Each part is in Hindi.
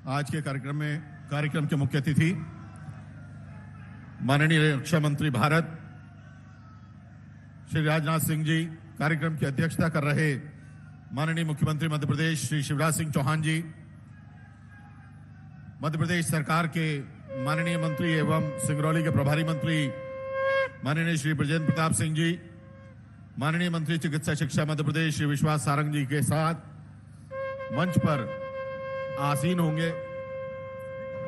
आज के कार्यक्रम के मुख्य अतिथि माननीय रक्षा मंत्री भारत श्री राजनाथ सिंह जी, कार्यक्रम की अध्यक्षता कर रहे माननीय मुख्यमंत्री मध्य प्रदेश श्री शिवराज सिंह चौहान जी, मध्य प्रदेश सरकार के माननीय मंत्री एवं सिंगरौली के प्रभारी मंत्री माननीय श्री ब्रजेंद्र प्रताप सिंह जी, माननीय मंत्री चिकित्सा शिक्षा मध्य प्रदेश श्री विश्वास सारंग जी के साथ मंच पर आसीन होंगे।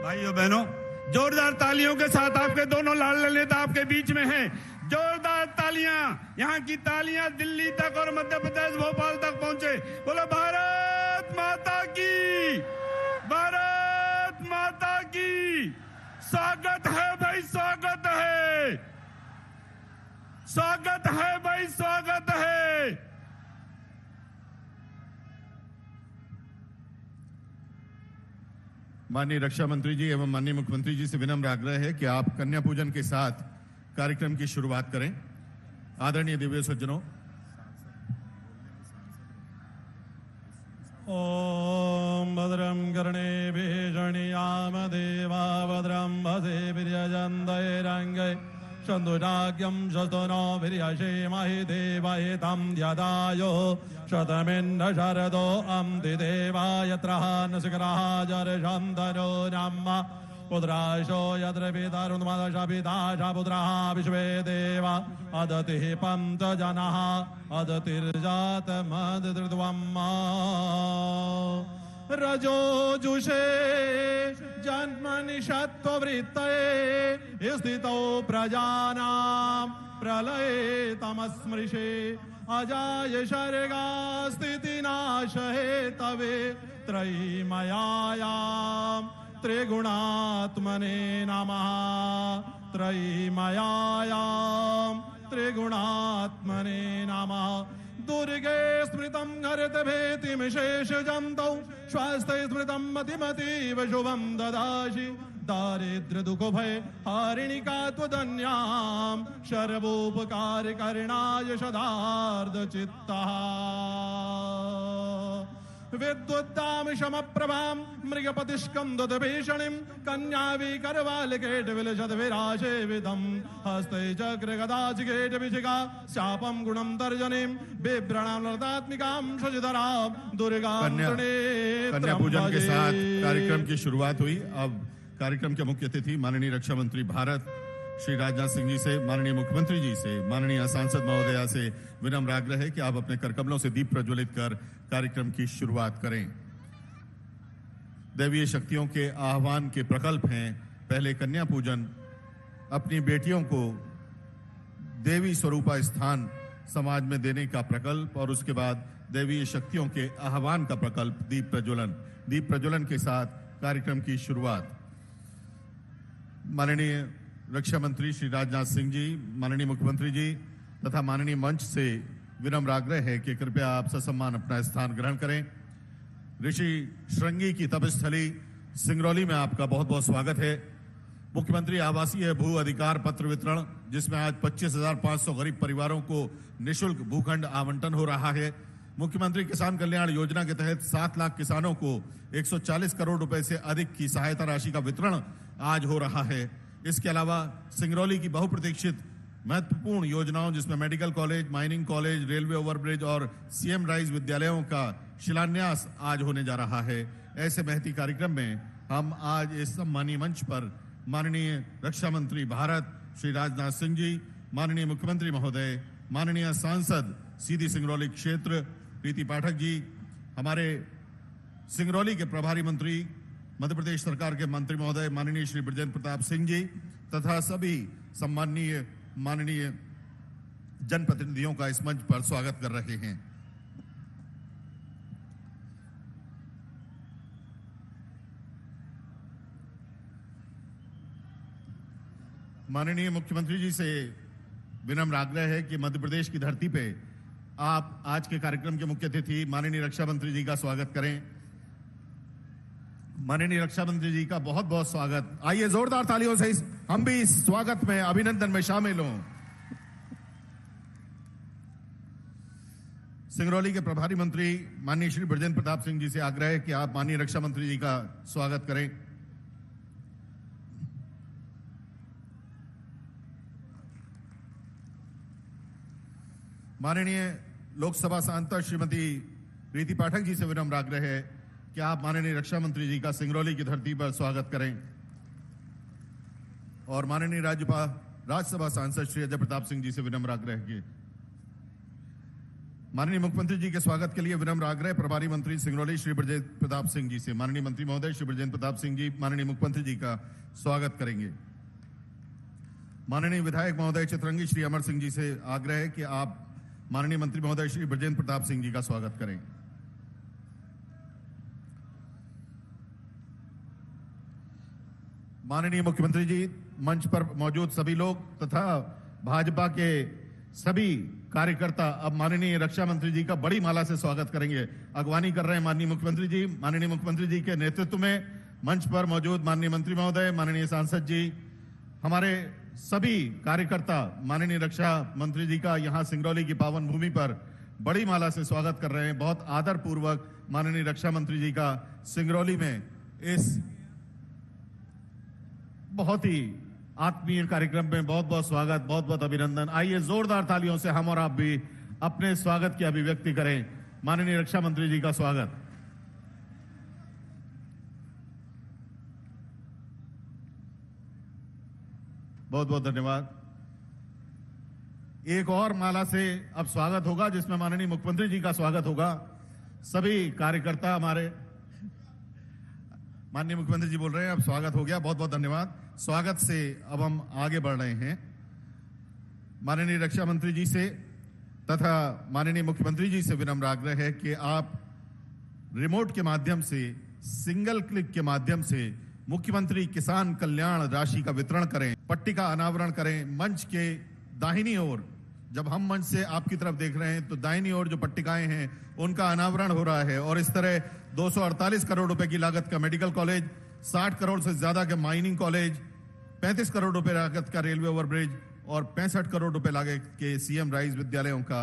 भाइयों बहनों, जोरदार तालियों के साथ आपके दोनों लाडले नेता आपके बीच में हैं। जोरदार तालियां, यहाँ की तालियां दिल्ली तक और मध्य प्रदेश भोपाल तक पहुंचे। बोलो भारत माता की, भारत माता की। स्वागत है भाई, स्वागत है, स्वागत है भाई, स्वागत है। माननीय रक्षा मंत्री जी एवं माननीय मुख्यमंत्री जी से विनम्र आग्रह है कि आप कन्या पूजन के साथ कार्यक्रम की शुरुआत करें। आदरणीय दिव्य सज्जनों, ओम भद्रं कर्णेभिः शृणुयाम देवा भद्रं वसेभिर्यजन्तैरङ्गैः शतुनाग्यं शतनो वीर्यसेमहि देवहितं ध्यदायो शतमिन्द्र शरदो अन्ति देवायत्रः नसिकरः जर्षन्तनो नाम पुत्राशो यत्र पितरुन्मदशपिताश पुत्रः विश्वे देवा अदतिः पन्तजनः अदतिर्जातमदृत्वम् रजोजुषे जन्मनि सत्त्ववृत्तये स्थितौ प्रजानां प्रलये तमस्मृशे अजाय सर्गास्थितिनाशहे तवे त्रयीमयायां त्रिगुणात्मने नमः। त्रयीमयायां त्रिगुणात्मने नमः। दुर्गे स्मृतं हरितभेतिमिशेषजन्तौ स्वास्थ्ये स्मृतं मतिमतीव शुभं ददासि। दारिद्र्य दुःख भय हारिणिका त्वदन्यां सर्वोपकारकरणाय सदार्ध चित्तः। विद्युद्दाम समप्रभां मृगपतिस्कन्दद्भीषणीं कन्याविकरवालकेटविलसद्विराशे विधं हस्ते चक्रगदाचिकेटविशिखा शापं गुणं तर्जनीं बिभ्रणां लतात्मिकां शशिधरां दुर्गां कन्या पूजन के साथ कार्यक्रम की शुरुआत हुई। अब कार्यक्रम के मुख्य अतिथि माननीय रक्षा मंत्री भारत श्री राजनाथ सिंह जी से, माननीय मुख्यमंत्री जी से, माननीय सांसद महोदया से विनम्र आग्रह है कि आप अपने करकमलों से दीप प्रज्वलित कर कार्यक्रम की शुरुआत करें। दैवीय शक्तियों के आह्वान के प्रकल्प हैं पहले कन्या पूजन, अपनी बेटियों को देवी स्वरूपा स्थान समाज में देने का प्रकल्प, और उसके बाद दैवीय शक्तियों के आह्वान का प्रकल्प दीप प्रज्वलन। दीप प्रज्वलन के साथ कार्यक्रम की शुरुआत। माननीय रक्षा मंत्री श्री राजनाथ सिंह जी, माननीय मुख्यमंत्री जी तथा माननीय मंच से विनम्र आग्रह है कि कृपया आप ससम्मान अपना स्थान ग्रहण करें। ऋषि श्रृंगी की तपस्थली सिंगरौली में आपका बहुत बहुत स्वागत है। मुख्यमंत्री आवासीय भू अधिकार पत्र वितरण, जिसमें आज 25,500 गरीब परिवारों को निःशुल्क भूखंड आवंटन हो रहा है। मुख्यमंत्री किसान कल्याण योजना के तहत 7 लाख किसानों को 140 करोड़ रुपए से अधिक की सहायता राशि का वितरण आज हो रहा है। इसके अलावा सिंगरौली की बहुप्रतीक्षित महत्वपूर्ण योजनाओं, जिसमें medical college, mining college, railway overbridge और सीएम राइज विद्यालयों का शिलान्यास आज होने जा रहा है। ऐसे महती कार्यक्रम में हम आज इस सम्मानीय मंच पर माननीय रक्षा मंत्री भारत श्री राजनाथ सिंह जी, माननीय मुख्यमंत्री महोदय, माननीय सांसद सीधी सिंगरौली क्षेत्र प्रीति पाठक जी, हमारे सिंगरौली के प्रभारी मंत्री मध्य प्रदेश सरकार के मंत्री महोदय माननीय श्री ब्रजेंद्र प्रताप सिंह जी तथा सभी सम्माननीय माननीय जनप्रतिनिधियों का इस मंच पर स्वागत कर रहे हैं। माननीय मुख्यमंत्री जी से विनम्र आग्रह है कि मध्य प्रदेश की धरती पे आप आज के कार्यक्रम के मुख्य अतिथि माननीय रक्षा मंत्री जी का स्वागत करें। माननीय रक्षा मंत्री जी का बहुत बहुत स्वागत। आइए जोरदार तालियों से हम भी इस स्वागत में, अभिनंदन में शामिल हों। सिंगरौली के प्रभारी मंत्री माननीय श्री ब्रजेंद्र प्रताप सिंह जी से आग्रह है कि आप माननीय रक्षा मंत्री जी का स्वागत करें। माननीय लोकसभा सांसद श्रीमती रीति पाठक जी से विनम्र आग्रह है कि आप माननीय रक्षा मंत्री जी का सिंगरौली की धरती पर स्वागत करें। और माननीय राज्यसभा सांसद श्री अजय प्रताप सिंह जी से विनम्र आग्रह किए। माननीय मुख्यमंत्री जी के स्वागत के लिए विनम्र आग्रह प्रभारी मंत्री सिंगरौली श्री ब्रजेंद्र प्रताप सिंह जी से। माननीय मंत्री महोदय श्री ब्रजेंद्र प्रताप सिंह जी माननीय मुख्यमंत्री जी का स्वागत करेंगे। माननीय विधायक महोदय चितरंगी श्री अमर सिंह जी से आग्रह है कि आप माननीय मंत्री महोदय श्री ब्रजेंद्र प्रताप सिंह जी का स्वागत करें। माननीय मुख्यमंत्री जी, मंच पर मौजूद सभी लोग तथा भाजपा के सभी कार्यकर्ता अब माननीय रक्षा मंत्री जी का बड़ी माला से स्वागत करेंगे। अगवानी कर रहे हैं माननीय मुख्यमंत्री जी। माननीय मुख्यमंत्री जी के नेतृत्व में मंच पर मौजूद माननीय मंत्री महोदय, माननीय सांसद जी, हमारे सभी कार्यकर्ता माननीय रक्षा मंत्री जी का यहां सिंगरौली की पावन भूमि पर बड़ी माला से स्वागत कर रहे हैं। बहुत आदर पूर्वक माननीय रक्षा मंत्री जी का सिंगरौली में इस बहुत ही आत्मीय कार्यक्रम में बहुत बहुत स्वागत, बहुत बहुत अभिनंदन। आइए जोरदार तालियों से हम और आप भी अपने स्वागत की अभिव्यक्ति करें। माननीय रक्षा मंत्री जी का स्वागत। बहुत बहुत धन्यवाद। एक और माला से अब स्वागत होगा जिसमें माननीय मुख्यमंत्री जी का स्वागत होगा। सभी कार्यकर्ता हमारे, माननीय मुख्यमंत्री जी बोल रहे हैं अब स्वागत हो गया। बहुत बहुत धन्यवाद। स्वागत से अब हम आगे बढ़ रहे हैं। माननीय रक्षा मंत्री जी से तथा माननीय मुख्यमंत्री जी से विनम्र आग्रह है कि आप रिमोट के माध्यम से, सिंगल क्लिक के माध्यम से मुख्यमंत्री किसान कल्याण राशि का वितरण करें, पट्टी का अनावरण करें। मंच के दाहिनी ओर, जब हम मंच से आपकी तरफ देख रहे हैं तो दाहिनी ओर जो पट्टिकाएं हैं उनका अनावरण हो रहा है। और इस तरह 248 करोड़ रुपए की लागत का मेडिकल कॉलेज, 60 करोड़ से ज्यादा के माइनिंग कॉलेज, 35 करोड़ रुपए लागत का रेलवे ओवरब्रिज और 65 करोड़ रुपए लागत के सीएम राइज विद्यालयों का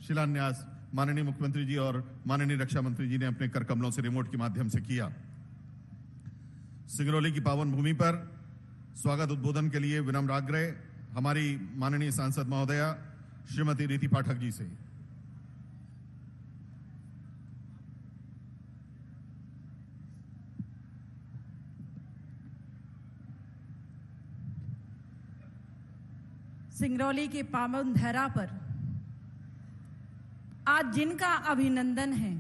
शिलान्यास माननीय मुख्यमंत्री जी और माननीय रक्षा मंत्री जी ने अपने कर कमलों से रिमोट के माध्यम से किया। सिंगरौली की पावन भूमि पर स्वागत उद्बोधन के लिए विनम्र आग्रह हमारी माननीय सांसद महोदया श्रीमती रीति पाठक जी से। सिंगरौली की पावन धरा पर आज जिनका अभिनंदन है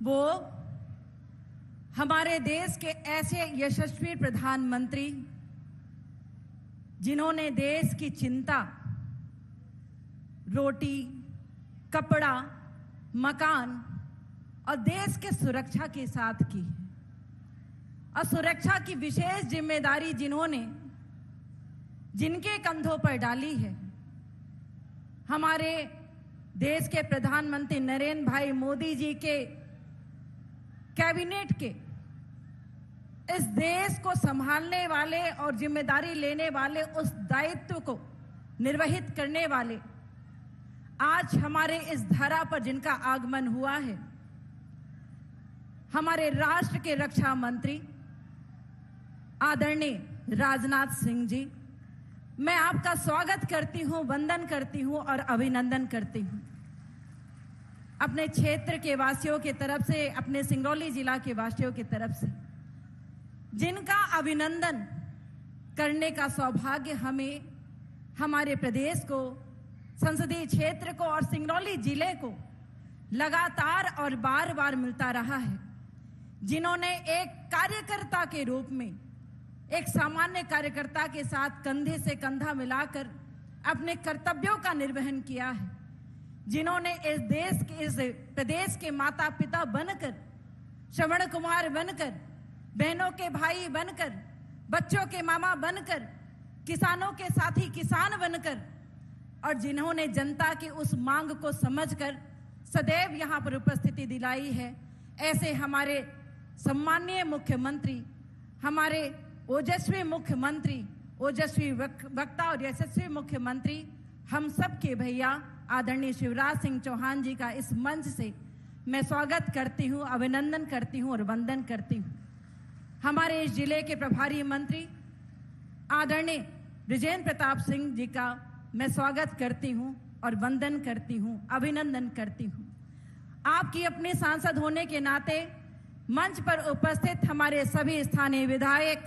वो हमारे देश के ऐसे यशस्वी प्रधानमंत्री जिन्होंने देश की चिंता रोटी, कपड़ा, मकान और देश के सुरक्षा के साथ की है। और सुरक्षा की विशेष जिम्मेदारी जिनके कंधों पर डाली है हमारे देश के प्रधानमंत्री नरेंद्र भाई मोदी जी के कैबिनेट के इस देश को संभालने वाले और जिम्मेदारी लेने वाले, उस दायित्व को निर्वहित करने वाले आज हमारे इस धरा पर जिनका आगमन हुआ है, हमारे राष्ट्र के रक्षा मंत्री आदरणीय राजनाथ सिंह जी, मैं आपका स्वागत करती हूं, वंदन करती हूं और अभिनंदन करती हूं। अपने क्षेत्र के वासियों की तरफ से, अपने सिंगरौली जिला के वासियों की तरफ से जिनका अभिनंदन करने का सौभाग्य हमें, हमारे प्रदेश को, संसदीय क्षेत्र को और सिंगरौली जिले को लगातार और बार बार मिलता रहा है, जिन्होंने एक कार्यकर्ता के रूप में, एक सामान्य कार्यकर्ता के साथ कंधे से कंधा मिलाकर अपने कर्तव्यों का निर्वहन किया है, जिन्होंने इस देश के, इस प्रदेश के माता पिता बनकर, श्रवण कुमार बनकर, बहनों के भाई बनकर, बच्चों के मामा बनकर, किसानों के साथी किसान बनकर और जिन्होंने जनता की उस मांग को समझकर सदैव यहाँ पर उपस्थिति दिलाई है, ऐसे हमारे सम्माननीय मुख्यमंत्री, हमारे ओजस्वी मुख्यमंत्री, ओजस्वी वक्ता और यशस्वी मुख्यमंत्री हम सब के भैया आदरणीय शिवराज सिंह चौहान जी का इस मंच से मैं स्वागत करती हूं, अभिनंदन करती हूं और वंदन करती हूं। हमारे इस जिले के प्रभारी मंत्री आदरणीय बृजेंद्र प्रताप सिंह जी का मैं स्वागत करती हूं और वंदन करती हूं, अभिनंदन करती हूं। आपकी अपने सांसद होने के नाते मंच पर उपस्थित हमारे सभी स्थानीय विधायक,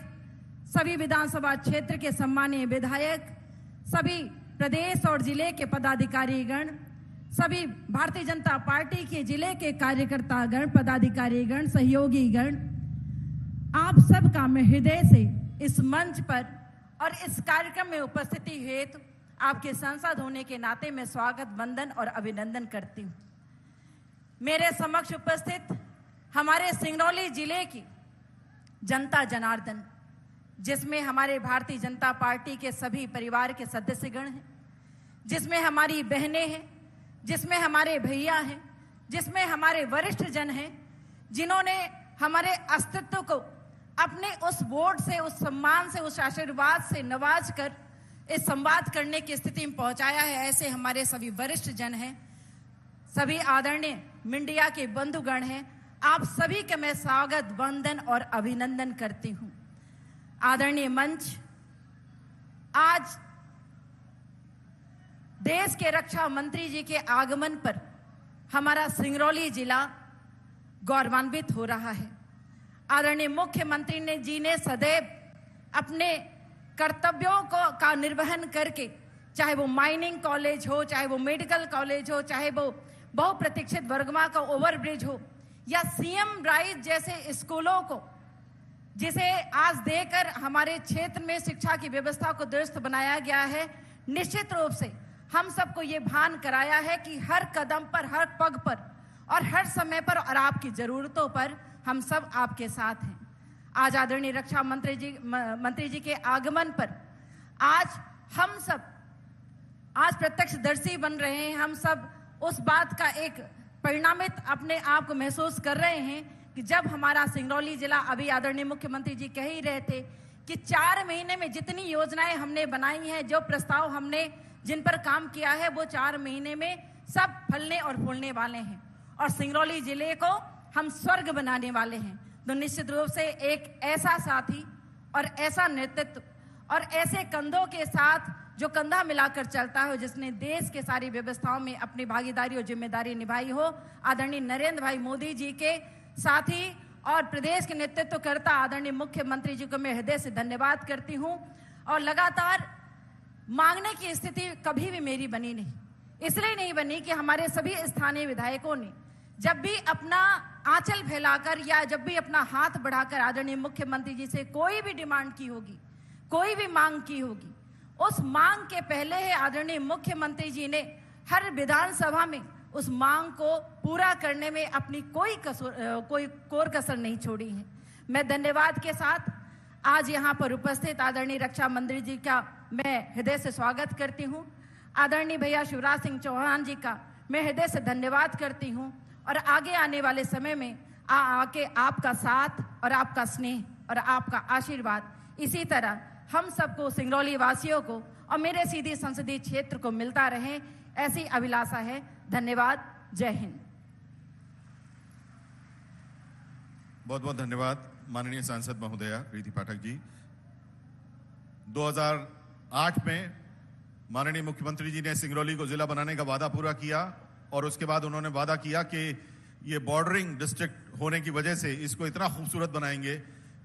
सभी विधानसभा क्षेत्र के सम्मानीय विधायक, सभी प्रदेश और जिले के पदाधिकारीगण, सभी भारतीय जनता पार्टी के जिले के कार्यकर्तागण, पदाधिकारीगण, सहयोगीगण, आप सबका मैं हृदय से इस मंच पर और इस कार्यक्रम में उपस्थिति हेतु आपके सांसद होने के नाते मैं स्वागत, वंदन और अभिनंदन करती हूं। मेरे समक्ष उपस्थित हमारे सिंगरौली जिले की जनता जनार्दन, जिसमें हमारे भारतीय जनता पार्टी के सभी परिवार के सदस्यगण हैं, जिसमें हमारी बहनें हैं, जिसमें हमारे भैया हैं, जिसमें हमारे वरिष्ठ जन हैं, जिन्होंने हमारे अस्तित्व को अपने उस वोट से, उस सम्मान से, उस आशीर्वाद से नवाज कर इस संवाद करने की स्थिति में पहुंचाया है। ऐसे हमारे सभी वरिष्ठ जन हैं, सभी आदरणीय मीडिया के बंधुगण हैं, आप सभी का मैं स्वागत, वंदन और अभिनंदन करती हूं। आदरणीय मंच, आज देश के रक्षा मंत्री जी के आगमन पर हमारा सिंगरौली जिला गौरवान्वित हो रहा है। आदरणीय मुख्यमंत्री जी ने सदैव अपने कर्तव्यों का निर्वहन करके, चाहे वो माइनिंग कॉलेज हो, चाहे वो मेडिकल कॉलेज हो, चाहे वो बहुप्रतीक्षित वर्गमा का ओवरब्रिज हो, या सीएम राइज जैसे स्कूलों को, जिसे आज देकर हमारे क्षेत्र में शिक्षा की व्यवस्था को दुरुस्त बनाया गया है, निश्चित रूप से हम सबको ये भान कराया है कि हर कदम पर, हर पग पर और हर समय पर और आपकी जरूरतों पर हम सब आपके साथ हैं। आज आदरणीय रक्षा मंत्री जी के आगमन पर आज हम सब आज प्रत्यक्षदर्शी बन रहे हैं। हम सब उस बात का एक परिणामित अपने आप को महसूस कर रहे हैं कि जब हमारा सिंगरौली जिला, अभी आदरणीय मुख्यमंत्री जी कह ही रहे थे कि 4 महीने में जितनी योजनाएं हमने बनाई हैं, जो प्रस्ताव हमने जिन पर काम किया है, वो 4 महीने में सब फलने और फूलने वाले हैं और सिंगरौली जिले को हम स्वर्ग बनाने वाले हैं। तो निश्चित रूप से एक ऐसा साथी और ऐसा नेतृत्व और ऐसे कंधों के साथ जो कंधा मिलाकर चलता है, जिसने देश के सारी व्यवस्थाओं में अपनी भागीदारी और जिम्मेदारी निभाई हो, आदरणीय नरेंद्र भाई मोदी जी के साथी और प्रदेश के नेतृत्व करता आदरणीय मुख्यमंत्री जी को मैं हृदय से धन्यवाद करती हूं। और लगातार मांगने की स्थिति कभी भी मेरी बनी नहीं, इसलिए नहीं बनी कि हमारे सभी स्थानीय विधायकों ने जब भी अपना आंचल फैलाकर या जब भी अपना हाथ बढ़ाकर आदरणीय मुख्यमंत्री जी से कोई भी डिमांड की होगी, कोई भी मांग की होगी, उस मांग के पहले ही आदरणीय मुख्यमंत्री जी ने हर विधानसभा में उस मांग को पूरा करने में अपनी कोई कोर कसर नहीं छोड़ी है। मैं धन्यवाद के साथ आज यहाँ पर उपस्थित आदरणीय रक्षा मंत्री जी का मैं हृदय से स्वागत करती हूँ। आदरणीय भैया शिवराज सिंह चौहान जी का मैं हृदय से धन्यवाद करती हूँ और आगे आने वाले समय में आके आपका साथ और आपका स्नेह और आपका आशीर्वाद इसी तरह हम सबको, सिंगरौली वासियों को और मेरे सीधी संसदीय क्षेत्र को मिलता रहे, ऐसी अभिलाषा है। धन्यवाद। जय हिंद। बहुत बहुत धन्यवाद माननीय सांसद महोदया प्रीति पाठक जी। 2008 में माननीय मुख्यमंत्री जी ने सिंगरौली को जिला बनाने का वादा पूरा किया और उसके बाद उन्होंने वादा किया कि ये बॉर्डरिंग डिस्ट्रिक्ट होने की वजह से इसको इतना खूबसूरत बनाएंगे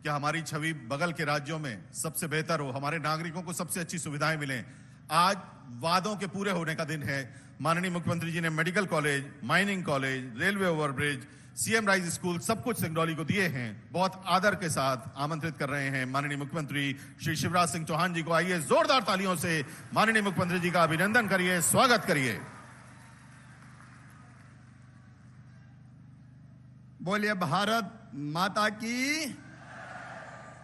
कि हमारी छवि बगल के राज्यों में सबसे बेहतर हो, हमारे नागरिकों को सबसे अच्छी सुविधाएं मिलें। आज वादों के पूरे होने का दिन है। माननीय मुख्यमंत्री जी ने medical college, mining college, railway overbridge, CM rise school सब कुछ सिंगरौली को दिए हैं। बहुत आदर के साथ आमंत्रित कर रहे हैं माननीय मुख्यमंत्री श्री शिवराज सिंह चौहान जी को। आइए जोरदार तालियों से माननीय मुख्यमंत्री जी का अभिनंदन करिए, स्वागत करिए। बोलिए भारत माता की।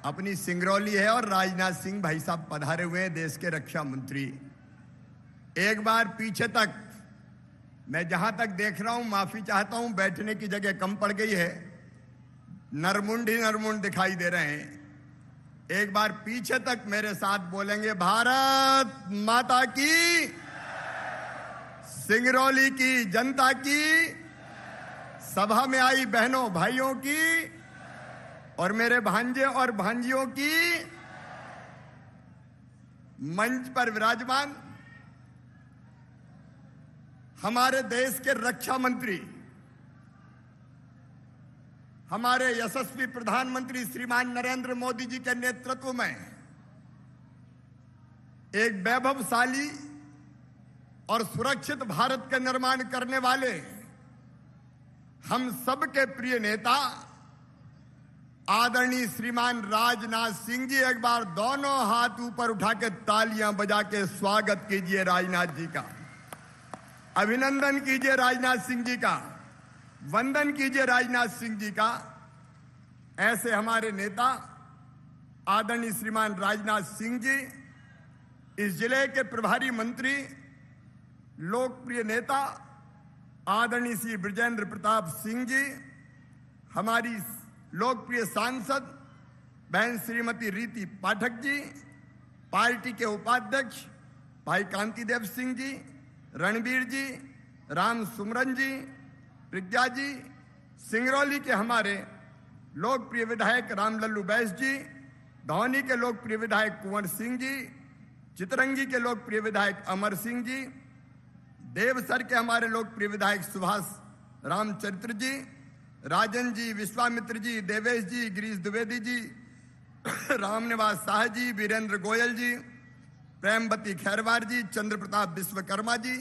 अपनी सिंगरौली है और राजनाथ सिंह भाई साहब पधारे हुए हैं, देश के रक्षा मंत्री। एक बार पीछे तक, मैं जहां तक देख रहा हूं, माफी चाहता हूं, बैठने की जगह कम पड़ गई है, नरमुंड ही नरमुंड दिखाई दे रहे हैं। एक बार पीछे तक मेरे साथ बोलेंगे, भारत माता की। सिंगरौली की जनता की, सभा में आई बहनों भाइयों की और मेरे भांजे और भांजियों की, मंच पर विराजमान हमारे देश के रक्षा मंत्री, हमारे यशस्वी प्रधानमंत्री श्रीमान नरेंद्र मोदी जी के नेतृत्व में एक वैभवशाली और सुरक्षित भारत का निर्माण करने वाले हम सबके प्रिय नेता आदरणीय श्रीमान राजनाथ सिंह जी, एक बार दोनों हाथ ऊपर उठा के तालियां बजा के स्वागत कीजिए राजनाथ जी का, अभिनंदन कीजिए राजनाथ सिंह जी का, वंदन कीजिए राजनाथ सिंह जी का। ऐसे हमारे नेता आदरणीय श्रीमान राजनाथ सिंह जी इस जिले के प्रभारी मंत्री, लोकप्रिय नेता आदरणीय श्री ब्रजेंद्र प्रताप सिंह जी, हमारी लोकप्रिय सांसद बहन श्रीमती रीति पाठक जी, पार्टी के उपाध्यक्ष भाई कांतिदेव सिंह जी, रणबीर जी, राम सुमरन जी, प्रज्ञा जी, सिंगरौली के हमारे लोकप्रिय विधायक रामलल्लू बैस जी, धौनी के लोकप्रिय विधायक कुंवर सिंह जी, चितरंगी के लोकप्रिय विधायक अमर सिंह जी, देवसर के हमारे लोकप्रिय विधायक सुभाष रामचरित्र जी, राजन जी, विश्वामित्र जी, देवेश जी, गिरीश द्विवेदी जी, रामनिवास शाह जी, वीरेंद्र गोयल जी, प्रेमवती खैरवार जी, चंद्र प्रताप विश्वकर्मा जी,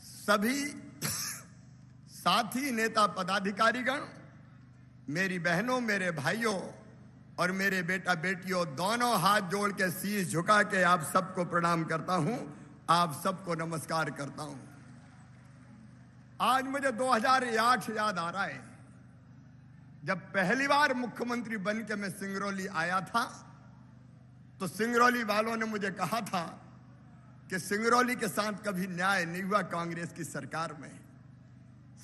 सभी साथी नेता पदाधिकारीगण, मेरी बहनों, मेरे भाइयों और मेरे बेटा बेटियों, दोनों हाथ जोड़ के शीश झुका के आप सबको प्रणाम करता हूं, आप सबको नमस्कार करता हूं। आज मुझे 2008 याद आ रहा है, जब पहली बार मुख्यमंत्री बन के मैं सिंगरौली आया था, तो सिंगरौली वालों ने मुझे कहा था कि सिंगरौली के साथ कभी न्याय नहीं हुआ कांग्रेस की सरकार में,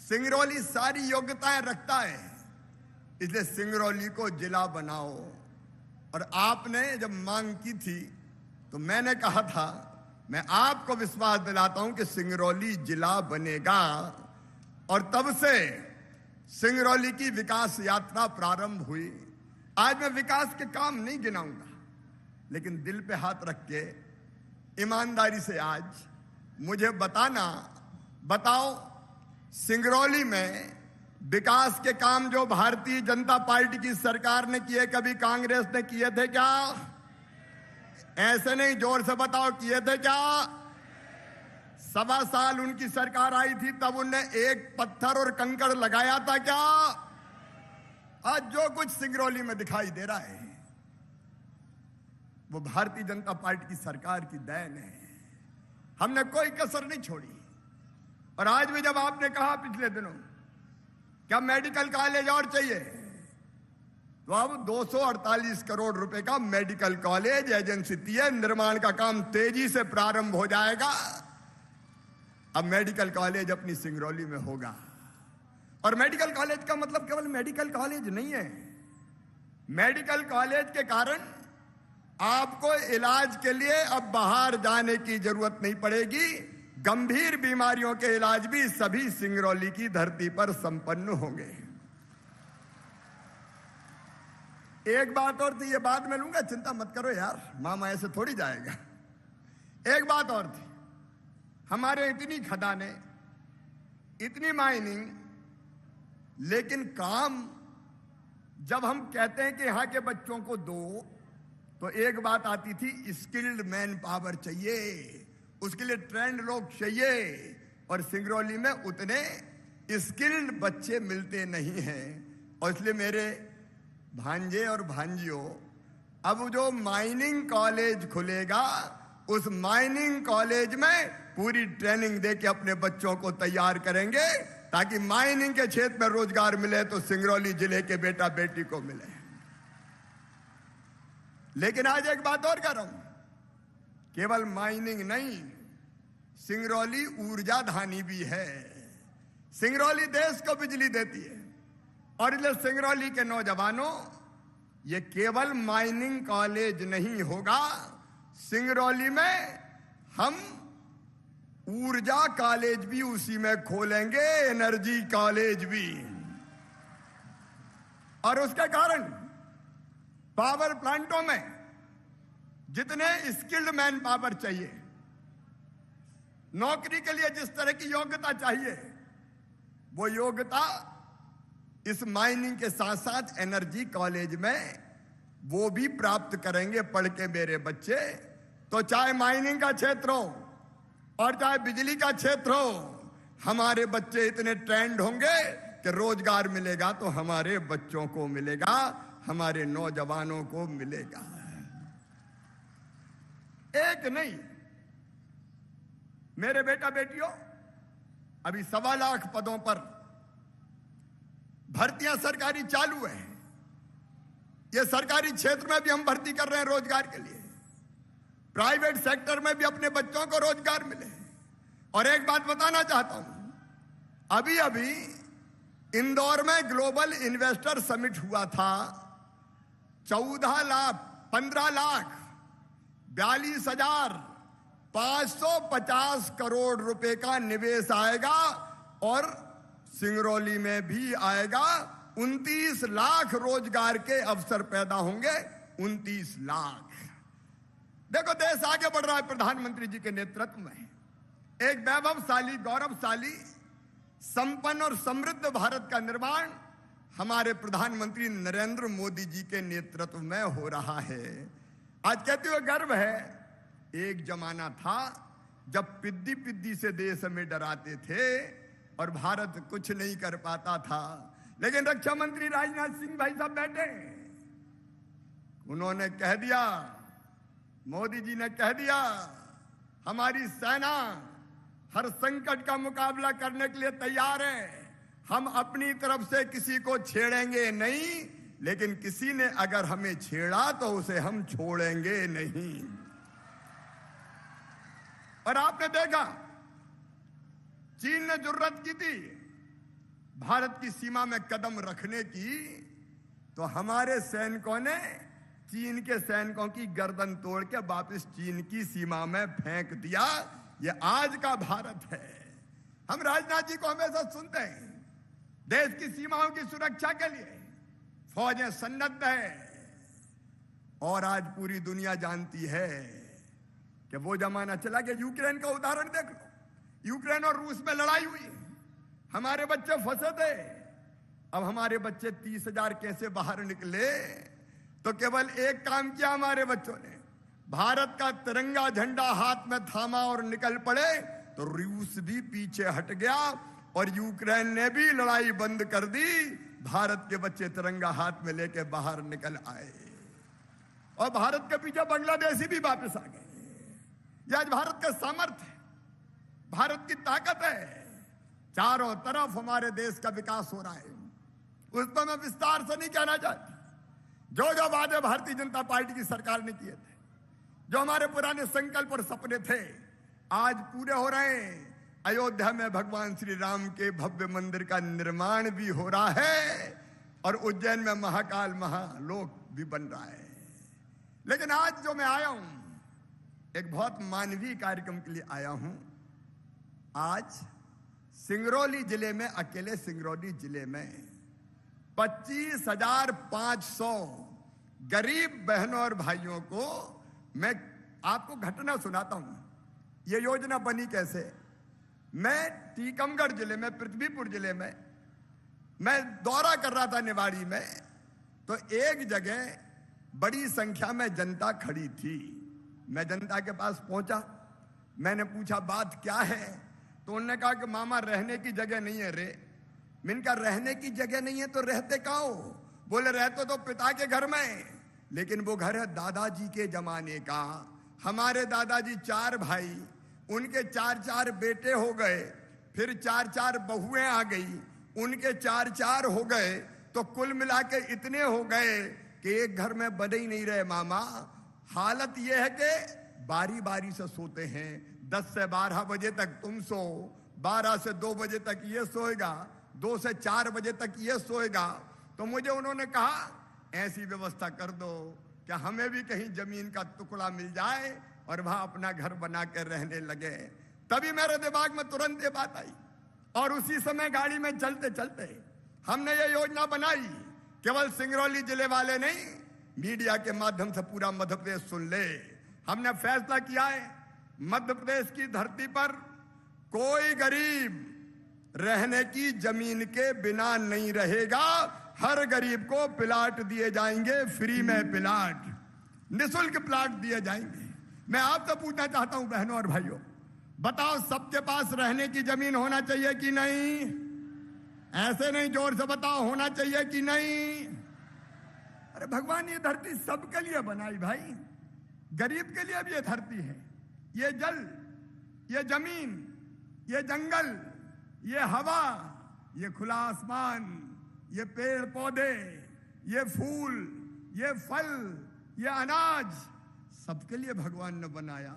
सिंगरौली सारी योग्यताएं रखता है, इसलिए सिंगरौली को जिला बनाओ। और आपने जब मांग की थी तो मैंने कहा था, मैं आपको विश्वास दिलाता हूं कि सिंगरौली जिला बनेगा। और तब से सिंगरौली की विकास यात्रा प्रारंभ हुई। आज मैं विकास के काम नहीं गिनाऊंगा, लेकिन दिल पे हाथ रख के ईमानदारी से आज मुझे बताओ सिंगरौली में विकास के काम जो भारतीय जनता पार्टी की सरकार ने किए, कभी कांग्रेस ने किए थे क्या? ऐसे नहीं, जोर से बताओ, किए थे क्या? 1.25 साल उनकी सरकार आई थी, तब उनने एक पत्थर और कंकड़ लगाया था क्या? आज जो कुछ सिंगरौली में दिखाई दे रहा है वो भारतीय जनता पार्टी की सरकार की देन है। हमने कोई कसर नहीं छोड़ी। और आज भी जब आपने कहा पिछले दिनों क्या मेडिकल कॉलेज और चाहिए, तो अब 248 करोड़ रुपए का मेडिकल कॉलेज एजेंसी निर्माण का काम तेजी से प्रारंभ हो जाएगा। अब मेडिकल कॉलेज अपनी सिंगरौली में होगा। और मेडिकल कॉलेज का मतलब केवल मेडिकल कॉलेज नहीं है। मेडिकल कॉलेज के कारण आपको इलाज के लिए अब बाहर जाने की जरूरत नहीं पड़ेगी। गंभीर बीमारियों के इलाज भी सभी सिंगरौली की धरती पर संपन्न होंगे। एक बात और थी, ये बाद में लूंगा, चिंता मत करो यार, मामा ऐसे थोड़ी जाएगा। एक बात और थी, हमारे इतनी खदानें, इतनी माइनिंग, लेकिन काम जब हम कहते हैं कि यहाँ के बच्चों को दो, तो एक बात आती थी, स्किल्ड मैन पावर चाहिए, उसके लिए ट्रेंड लोग चाहिए। और सिंगरौली में उतने स्किल्ड बच्चे मिलते नहीं हैं। और इसलिए मेरे भांजे और भांजियों, अब जो माइनिंग कॉलेज खुलेगा, उस माइनिंग कॉलेज में पूरी ट्रेनिंग दे के अपने बच्चों को तैयार करेंगे, ताकि माइनिंग के क्षेत्र में रोजगार मिले तो सिंगरौली जिले के बेटा बेटी को मिले। लेकिन आज एक बात और कर रहा हूं, केवल माइनिंग नहीं, सिंगरौली ऊर्जा धानी भी है। सिंगरौली देश को बिजली देती है। और इसलिए सिंगरौली के नौजवानों, ये केवल माइनिंग कॉलेज नहीं होगा, सिंगरौली में हम ऊर्जा कॉलेज भी उसी में खोलेंगे, एनर्जी कॉलेज भी। और उसके कारण पावर प्लांटों में जितने स्किल्ड मैन पावर चाहिए, नौकरी के लिए जिस तरह की योग्यता चाहिए, वो योग्यता इस माइनिंग के साथ साथ एनर्जी कॉलेज में वो भी प्राप्त करेंगे पढ़ के मेरे बच्चे। तो चाहे माइनिंग का क्षेत्र हो और चाहे बिजली का क्षेत्र हो, हमारे बच्चे इतने ट्रेंड होंगे कि रोजगार मिलेगा तो हमारे बच्चों को मिलेगा, हमारे नौजवानों को मिलेगा। एक नहीं, मेरे बेटा बेटियों, अभी 1.25 लाख पदों पर भर्तियां सरकारी चालू है। ये सरकारी क्षेत्र में भी हम भर्ती कर रहे हैं रोजगार के लिए, प्राइवेट सेक्टर में भी अपने बच्चों को रोजगार मिले। और एक बात बताना चाहता हूं, अभी अभी इंदौर में ग्लोबल इन्वेस्टर समिट हुआ था। 14,42,550 करोड़ रुपए का निवेश आएगा और सिंगरौली में भी आएगा। 29 लाख रोजगार के अवसर पैदा होंगे, 29 लाख। देखो, देश आगे बढ़ रहा है प्रधानमंत्री जी के नेतृत्व में। एक वैभवशाली, गौरवशाली, संपन्न और समृद्ध भारत का निर्माण हमारे प्रधानमंत्री नरेंद्र मोदी जी के नेतृत्व में हो रहा है। आज कहते हुए गर्व है, एक जमाना था जब पिद्दी पिद्दी से देश में डराते थे और भारत कुछ नहीं कर पाता था। लेकिन रक्षा मंत्री राजनाथ सिंह भाई साहब बैठे, उन्होंने कह दिया, मोदी जी ने कह दिया, हमारी सेना हर संकट का मुकाबला करने के लिए तैयार है। हम अपनी तरफ से किसी को छेड़ेंगे नहीं, लेकिन किसी ने अगर हमें छेड़ा तो उसे हम छोड़ेंगे नहीं। और आपने देखा, चीन ने जुर्रत की थी भारत की सीमा में कदम रखने की, तो हमारे सैनिकों ने चीन के सैनिकों की गर्दन तोड़ के वापस चीन की सीमा में फेंक दिया। ये आज का भारत है। हम राजनाथ जी को हमेशा सुनते हैं, देश की सीमाओं की सुरक्षा के लिए फौजें सन्नद्ध है। और आज पूरी दुनिया जानती है कि वो जमाना चला गया। यूक्रेन का उदाहरण देख लो, यूक्रेन और रूस में लड़ाई हुई, हमारे बच्चे फंसे थे। अब हमारे बच्चे 30,000 कैसे बाहर निकले? तो केवल एक काम किया हमारे बच्चों ने, भारत का तिरंगा झंडा हाथ में थामा और निकल पड़े। तो रूस भी पीछे हट गया और यूक्रेन ने भी लड़ाई बंद कर दी। भारत के बच्चे तिरंगा हाथ में लेके बाहर निकल आए और भारत के पीछे बांग्लादेशी भी वापस आ गए। यह आज भारत का सामर्थ्य है, भारत की ताकत है। चारों तरफ हमारे देश का विकास हो रहा है। उस पर मैं विस्तार से नहीं कहना चाहता। जो जो वादे भारतीय जनता पार्टी की सरकार ने किए थे, जो हमारे पुराने संकल्प और सपने थे, आज पूरे हो रहे हैं। अयोध्या में भगवान श्री राम के भव्य मंदिर का निर्माण भी हो रहा है और उज्जैन में महाकाल महालोक भी बन रहा है। लेकिन आज जो मैं आया हूं, एक बहुत मानवीय कार्यक्रम के लिए आया हूं। आज सिंगरौली जिले में, अकेले सिंगरौली जिले में 25,500 गरीब बहनों और भाइयों को मैं आपको घटना सुनाता हूं। यह योजना बनी कैसे? मैं टीकमगढ़ जिले में, पृथ्वीपुर जिले में मैं दौरा कर रहा था निवाड़ी में, तो एक जगह बड़ी संख्या में जनता खड़ी थी। मैं जनता के पास पहुंचा, मैंने पूछा बात क्या है? तो उन्होंने कहा कि मामा रहने की जगह नहीं है रे। मैंने कहा रहने की जगह नहीं है तो रहते कहाँ हो? बोले रहते तो पिता के घर में, लेकिन वो घर है दादाजी के जमाने का। हमारे दादाजी 4 भाई, उनके 4-4 बेटे हो गए, फिर 4-4 बहुएं आ गई, उनके 4-4 हो गए, तो कुल मिला के इतने हो गए कि एक घर में बने ही नहीं रहे मामा। हालत यह है कि बारी बारी से सोते हैं। 10 से 12 बजे तक तुम सो, 12 से 2 बजे तक ये सोएगा, 2 से 4 बजे तक ये सोएगा। तो मुझे उन्होंने कहा ऐसी व्यवस्था कर दो कि हमें भी कहीं जमीन का टुकड़ा मिल जाए और वहां अपना घर बना कर रहने लगे। तभी मेरे दिमाग में तुरंत ये बात आई और उसी समय गाड़ी में चलते चलते हमने ये योजना बनाई। केवल सिंगरौली जिले वाले नहीं, मीडिया के माध्यम से पूरा मध्य प्रदेश सुन ले। हमने फैसला किया है मध्य प्रदेश की धरती पर कोई गरीब रहने की जमीन के बिना नहीं रहेगा। हर गरीब को प्लाट दिए जाएंगे, फ्री में प्लाट, निःशुल्क प्लाट दिए जाएंगे। मैं आपसे पूछना चाहता हूं बहनों और भाइयों, बताओ सबके पास रहने की जमीन होना चाहिए कि नहीं? ऐसे नहीं, जोर से बताओ, होना चाहिए कि नहीं? अरे भगवान ये धरती सबके लिए बनाई भाई, गरीब के लिए भी ये धरती है। ये जल, ये जमीन, ये जंगल, ये हवा, ये खुला आसमान, ये पेड़ पौधे, ये फूल, ये फल, ये अनाज, सबके लिए भगवान ने बनाया।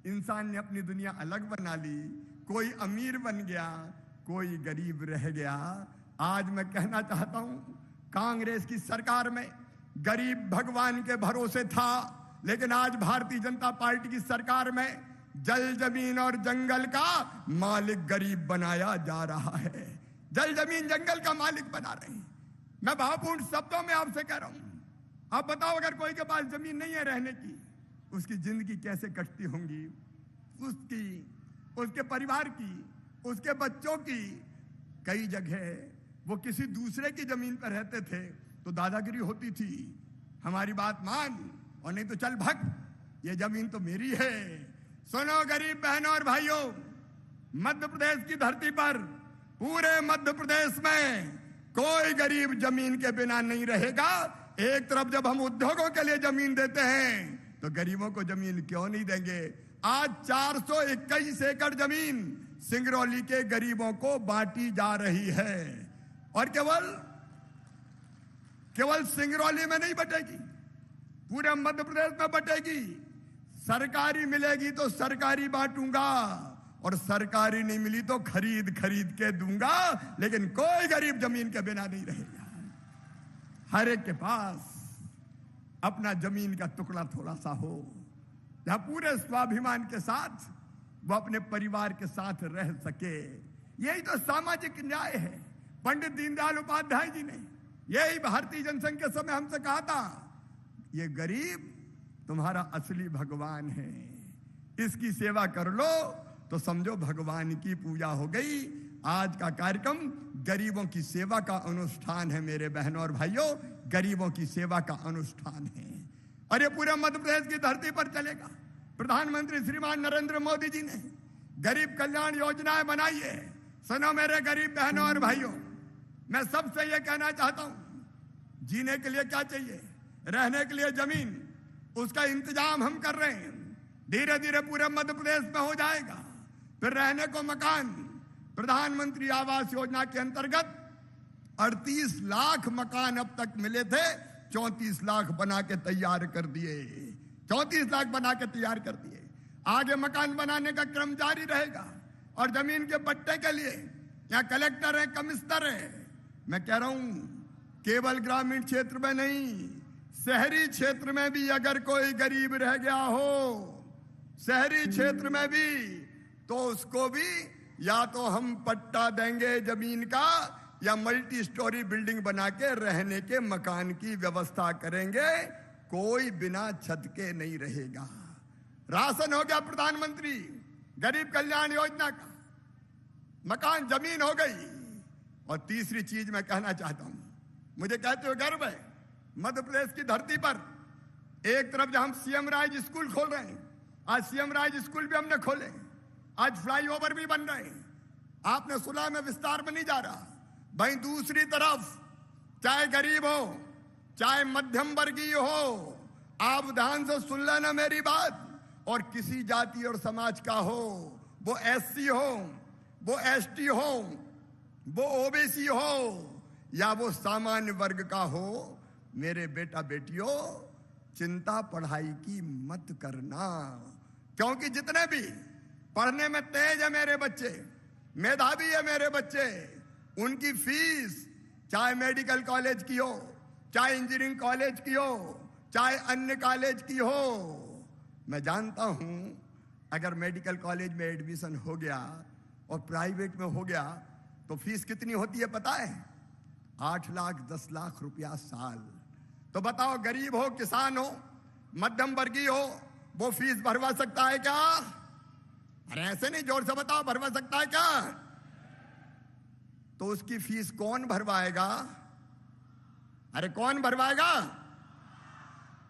इंसान ने अपनी दुनिया अलग बना ली, कोई अमीर बन गया, कोई गरीब रह गया। आज मैं कहना चाहता हूं, कांग्रेस की सरकार में गरीब भगवान के भरोसे था, लेकिन आज भारतीय जनता पार्टी की सरकार में जल जमीन और जंगल का मालिक गरीब बनाया जा रहा है। जल जमीन जंगल का मालिक बना रहे हैं। मैं भावपूर्ण शब्दों में आपसे कह रहा हूं, आप बताओ अगर कोई के पास जमीन नहीं है रहने की, उसकी जिंदगी कैसे कटती होंगी, उसकी, उसके परिवार की, उसके बच्चों की। कई जगह वो किसी दूसरे की जमीन पर रहते थे तो दादागिरी होती थी, हमारी बात मान और नहीं तो चल भग, ये जमीन तो मेरी है। सुनो गरीब बहनों और भाइयों, मध्य प्रदेश की धरती पर, पूरे मध्य प्रदेश में कोई गरीब जमीन के बिना नहीं रहेगा। एक तरफ जब हम उद्योगों के लिए जमीन देते हैं तो गरीबों को जमीन क्यों नहीं देंगे? आज 421 एकड़ जमीन सिंगरौली के गरीबों को बांटी जा रही है और केवल सिंगरौली में नहीं बटेगी, पूरे मध्य प्रदेश में बटेगी। सरकारी मिलेगी तो सरकारी बांटूंगा और सरकारी नहीं मिली तो खरीद के दूंगा, लेकिन कोई गरीब जमीन के बिना नहीं रहेगा। हर एक के पास अपना जमीन का टुकड़ा थोड़ा सा हो, जहां पूरे स्वाभिमान के साथ वो अपने परिवार के साथ रह सके। यही तो सामाजिक न्याय है। पंडित दीनदयाल उपाध्याय जी ने यही भारतीय जनसंघ के समय हमसे कहा था, ये गरीब तुम्हारा असली भगवान है, इसकी सेवा कर लो तो समझो भगवान की पूजा हो गई। आज का कार्यक्रम गरीबों की सेवा का अनुष्ठान है मेरे बहनों और भाइयों, गरीबों की सेवा का अनुष्ठान है और ये पूरे मध्य प्रदेश की धरती पर चलेगा। प्रधानमंत्री श्रीमान नरेंद्र मोदी जी ने गरीब कल्याण योजनाएं बनाई है। सुनो मेरे गरीब बहनों और भाइयों, मैं सबसे ये कहना चाहता हूं, जीने के लिए क्या चाहिए? रहने के लिए जमीन, उसका इंतजाम हम कर रहे हैं। धीरे धीरे पूरे मध्य प्रदेश में हो जाएगा। फिर रहने को मकान, प्रधानमंत्री आवास योजना के अंतर्गत 38 लाख मकान अब तक मिले थे, 34 लाख बना के तैयार कर दिए, 34 लाख बना के तैयार कर दिए। आगे मकान बनाने का क्रम जारी रहेगा और जमीन के पट्टे के लिए यहाँ कलेक्टर है, कमिश्नर है। मैं कह रहा हूं केवल ग्रामीण क्षेत्र में नहीं, शहरी क्षेत्र में भी अगर कोई गरीब रह गया हो, शहरी क्षेत्र में भी, तो उसको भी या तो हम पट्टा देंगे जमीन का या मल्टी स्टोरी बिल्डिंग बना के रहने के मकान की व्यवस्था करेंगे। कोई बिना छत के नहीं रहेगा। राशन हो गया प्रधानमंत्री गरीब कल्याण योजना का, मकान जमीन हो गई। और तीसरी चीज मैं कहना चाहता हूं, मुझे कहते हुए गर्व है, मध्य प्रदेश की धरती पर एक तरफ जब हम सीएम राज स्कूल खोल रहे हैं, आज सीएम राज स्कूल भी हमने खोले, आज फ्लाईओवर भी बन रहे हैं, आपने सुना, मैं विस्तार में नहीं जा रहा। वहीं दूसरी तरफ चाहे गरीब हो चाहे मध्यम वर्गीय हो, आप ध्यान से सुन लेना मेरी बात, और किसी जाति और समाज का हो, वो एससी हो, वो एसटी हो, वो ओबीसी हो या वो सामान्य वर्ग का हो, मेरे बेटा बेटियों, चिंता पढ़ाई की मत करना। क्योंकि जितने भी पढ़ने में तेज है मेरे बच्चे, मेधावी है मेरे बच्चे, उनकी फीस चाहे मेडिकल कॉलेज की हो, चाहे इंजीनियरिंग कॉलेज की हो, चाहे अन्य कॉलेज की हो, मैं जानता हूं अगर मेडिकल कॉलेज में एडमिशन हो गया और प्राइवेट में हो गया तो फीस कितनी होती है पता है? 8 लाख 10 लाख रुपया साल। तो बताओ, गरीब हो, किसान हो, मध्यम वर्गीय हो, वो फीस भरवा सकता है क्या? अरे ऐसे नहीं, जोर से बताओ, भरवा सकता है क्या? तो उसकी फीस कौन भरवाएगा? अरे कौन भरवाएगा?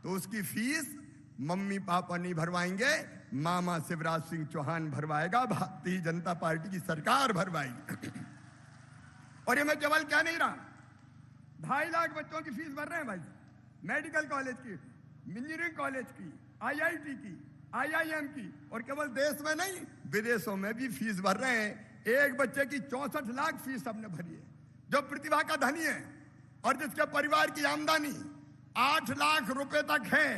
तो उसकी फीस मम्मी पापा नहीं भरवाएंगे, मामा शिवराज सिंह चौहान भरवाएगा, भारतीय जनता पार्टी की सरकार भरवाएगी। और ये मैं केवल क्या नहीं रहा, 2.5 लाख बच्चों की फीस भर रहे हैं भाई, मेडिकल कॉलेज की, इंजीनियरिंग कॉलेज की, IIT की, IIM की, और केवल देश में नहीं विदेशों में भी फीस भर रहे हैं। एक बच्चे की 64 लाख फीस हमने भरी है। जो प्रतिभा का धनी है और जिसके परिवार की आमदनी 8 लाख रुपए तक है,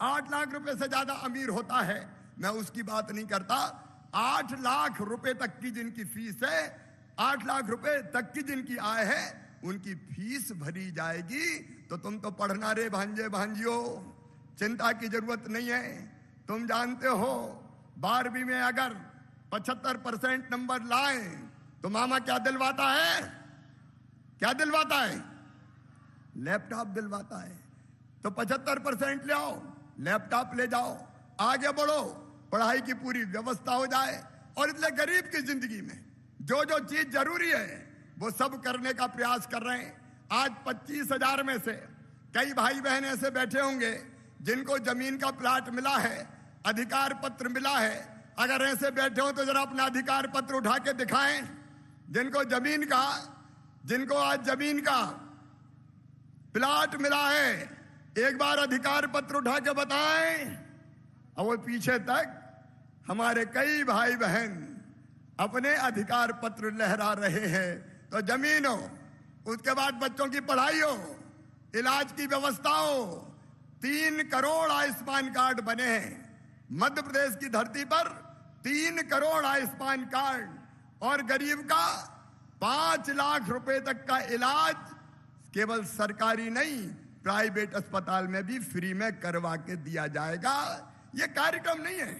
8 लाख रुपए से ज्यादा अमीर होता है, मैं उसकी बात नहीं करता। 8 लाख रुपए तक की जिनकी फीस है, 8 लाख रुपए तक की जिनकी आय है, उनकी फीस भरी जाएगी। तो तुम तो पढ़ना रे भांजे भांजियो, चिंता की जरूरत नहीं है। तुम जानते हो 12वीं में अगर 75% नंबर लाए तो मामा क्या दिलवाता है? क्या दिलवाता है? लैपटॉप दिलवाता है। तो 75% ले आओ, लैपटॉप ले जाओ, आगे बढ़ो, पढ़ाई की पूरी व्यवस्था हो जाए। और इसलिए गरीब की जिंदगी में जो जो चीज जरूरी है वो सब करने का प्रयास कर रहे हैं। आज 25,000 में से कई भाई बहन ऐसे बैठे होंगे जिनको जमीन का प्लाट मिला है, अधिकार पत्र मिला है। अगर ऐसे बैठे हो तो जरा अपना अधिकार पत्र उठा के दिखाएं। जिनको आज जमीन का प्लाट मिला है, एक बार अधिकार पत्र उठा के बताएं। और वो पीछे तक हमारे कई भाई बहन अपने अधिकार पत्र लहरा रहे हैं। तो जमीन हो, उसके बाद बच्चों की पढ़ाई हो, इलाज की व्यवस्था हो। 3 करोड़ आयुष्मान कार्ड बने हैं मध्य प्रदेश की धरती पर, 3 करोड़ आयुष्मान कार्ड, और गरीब का 5 लाख रुपए तक का इलाज केवल सरकारी नहीं, प्राइवेट अस्पताल में भी फ्री में करवा के दिया जाएगा। ये कार्यक्रम नहीं है,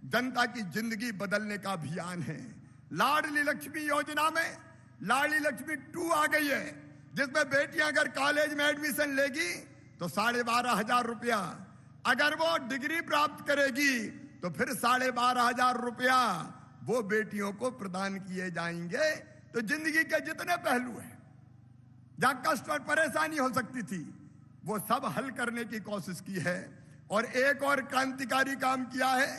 जनता की जिंदगी बदलने का अभियान है। लाडली लक्ष्मी योजना में लाडली लक्ष्मी 2 आ गई है, जिसमें बेटियां अगर कॉलेज में एडमिशन लेगी तो 12,500 रुपया, अगर वो डिग्री प्राप्त करेगी तो फिर 12,500 रुपया वो बेटियों को प्रदान किए जाएंगे। तो जिंदगी के जितने पहलू हैं जहां कष्ट और परेशानी हो सकती थी, वो सब हल करने की कोशिश की है। और एक और क्रांतिकारी काम किया है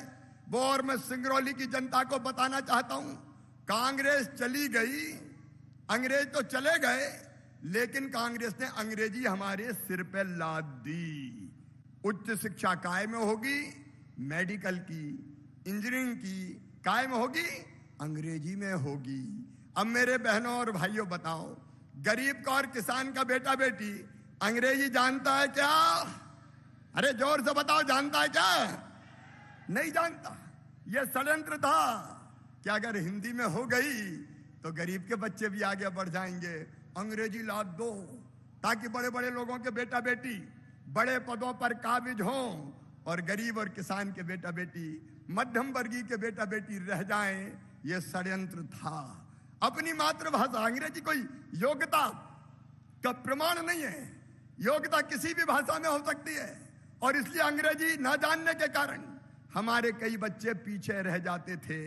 वो, और मैं सिंगरौली की जनता को बताना चाहता हूं। कांग्रेस चली गई, अंग्रेज तो चले गए, लेकिन कांग्रेस ने अंग्रेजी हमारे सिर पे लाद दी। उच्च शिक्षा कायम होगी, मेडिकल की, इंजीनियरिंग की कायम होगी, अंग्रेजी में होगी। अब मेरे बहनों और भाइयों बताओ, गरीब का और किसान का बेटा बेटी अंग्रेजी जानता है क्या? अरे जोर से बताओ, जानता है क्या? नहीं जानता। यह षड्यंत्र था कि अगर हिंदी में हो गई तो गरीब के बच्चे भी आगे बढ़ जाएंगे। अंग्रेजी लाद दो ताकि बड़े बड़े लोगों के बेटा बेटी बड़े पदों पर काबिज हों, और गरीब और किसान के बेटा बेटी, मध्यम वर्गीय के बेटा बेटी रह जाएं। यह षड्यंत्र था। अपनी मातृभाषा, अंग्रेजी कोई योग्यता का प्रमाण नहीं है। योग्यता किसी भी भाषा में हो सकती है, और इसलिए अंग्रेजी न जानने के कारण हमारे कई बच्चे पीछे रह जाते थे।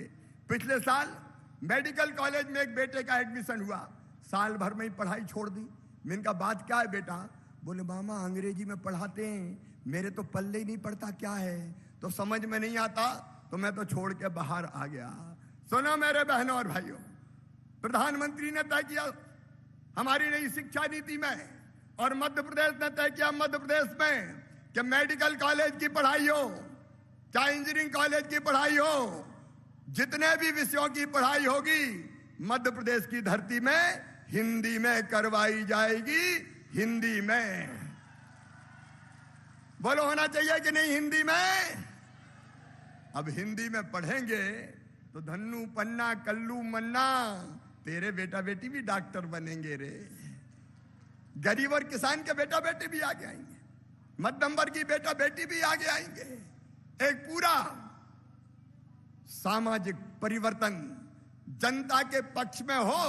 पिछले साल मेडिकल कॉलेज में एक बेटे का एडमिशन हुआ, साल भर में ही पढ़ाई छोड़ दी। मैंने कहा बात क्या है बेटा? बोले मामा अंग्रेजी में पढ़ाते हैं, मेरे तो पल्ले ही नहीं पड़ता क्या है, तो समझ में नहीं आता, तो मैं तो छोड़ के बाहर आ गया। सुनो मेरे बहनों और भाइयों, प्रधानमंत्री ने तय किया हमारी नई शिक्षा नीति में, और मध्य प्रदेश ने तय किया मध्य प्रदेश में कि मेडिकल कॉलेज की पढ़ाई हो, चाहे इंजीनियरिंग कॉलेज की पढ़ाई हो, जितने भी विषयों की पढ़ाई होगी मध्य प्रदेश की धरती में हिंदी में करवाई जाएगी। हिंदी में बोलो, होना चाहिए कि नहीं हिंदी में? अब हिंदी में पढ़ेंगे तो धन्नू पन्ना कल्लू मन्ना तेरे बेटा बेटी भी डॉक्टर बनेंगे रे। गरीब और किसान के बेटा बेटी भी आगे आएंगे, मध्यम वर्ग की बेटा बेटी भी आगे आएंगे। एक पूरा सामाजिक परिवर्तन जनता के पक्ष में हो,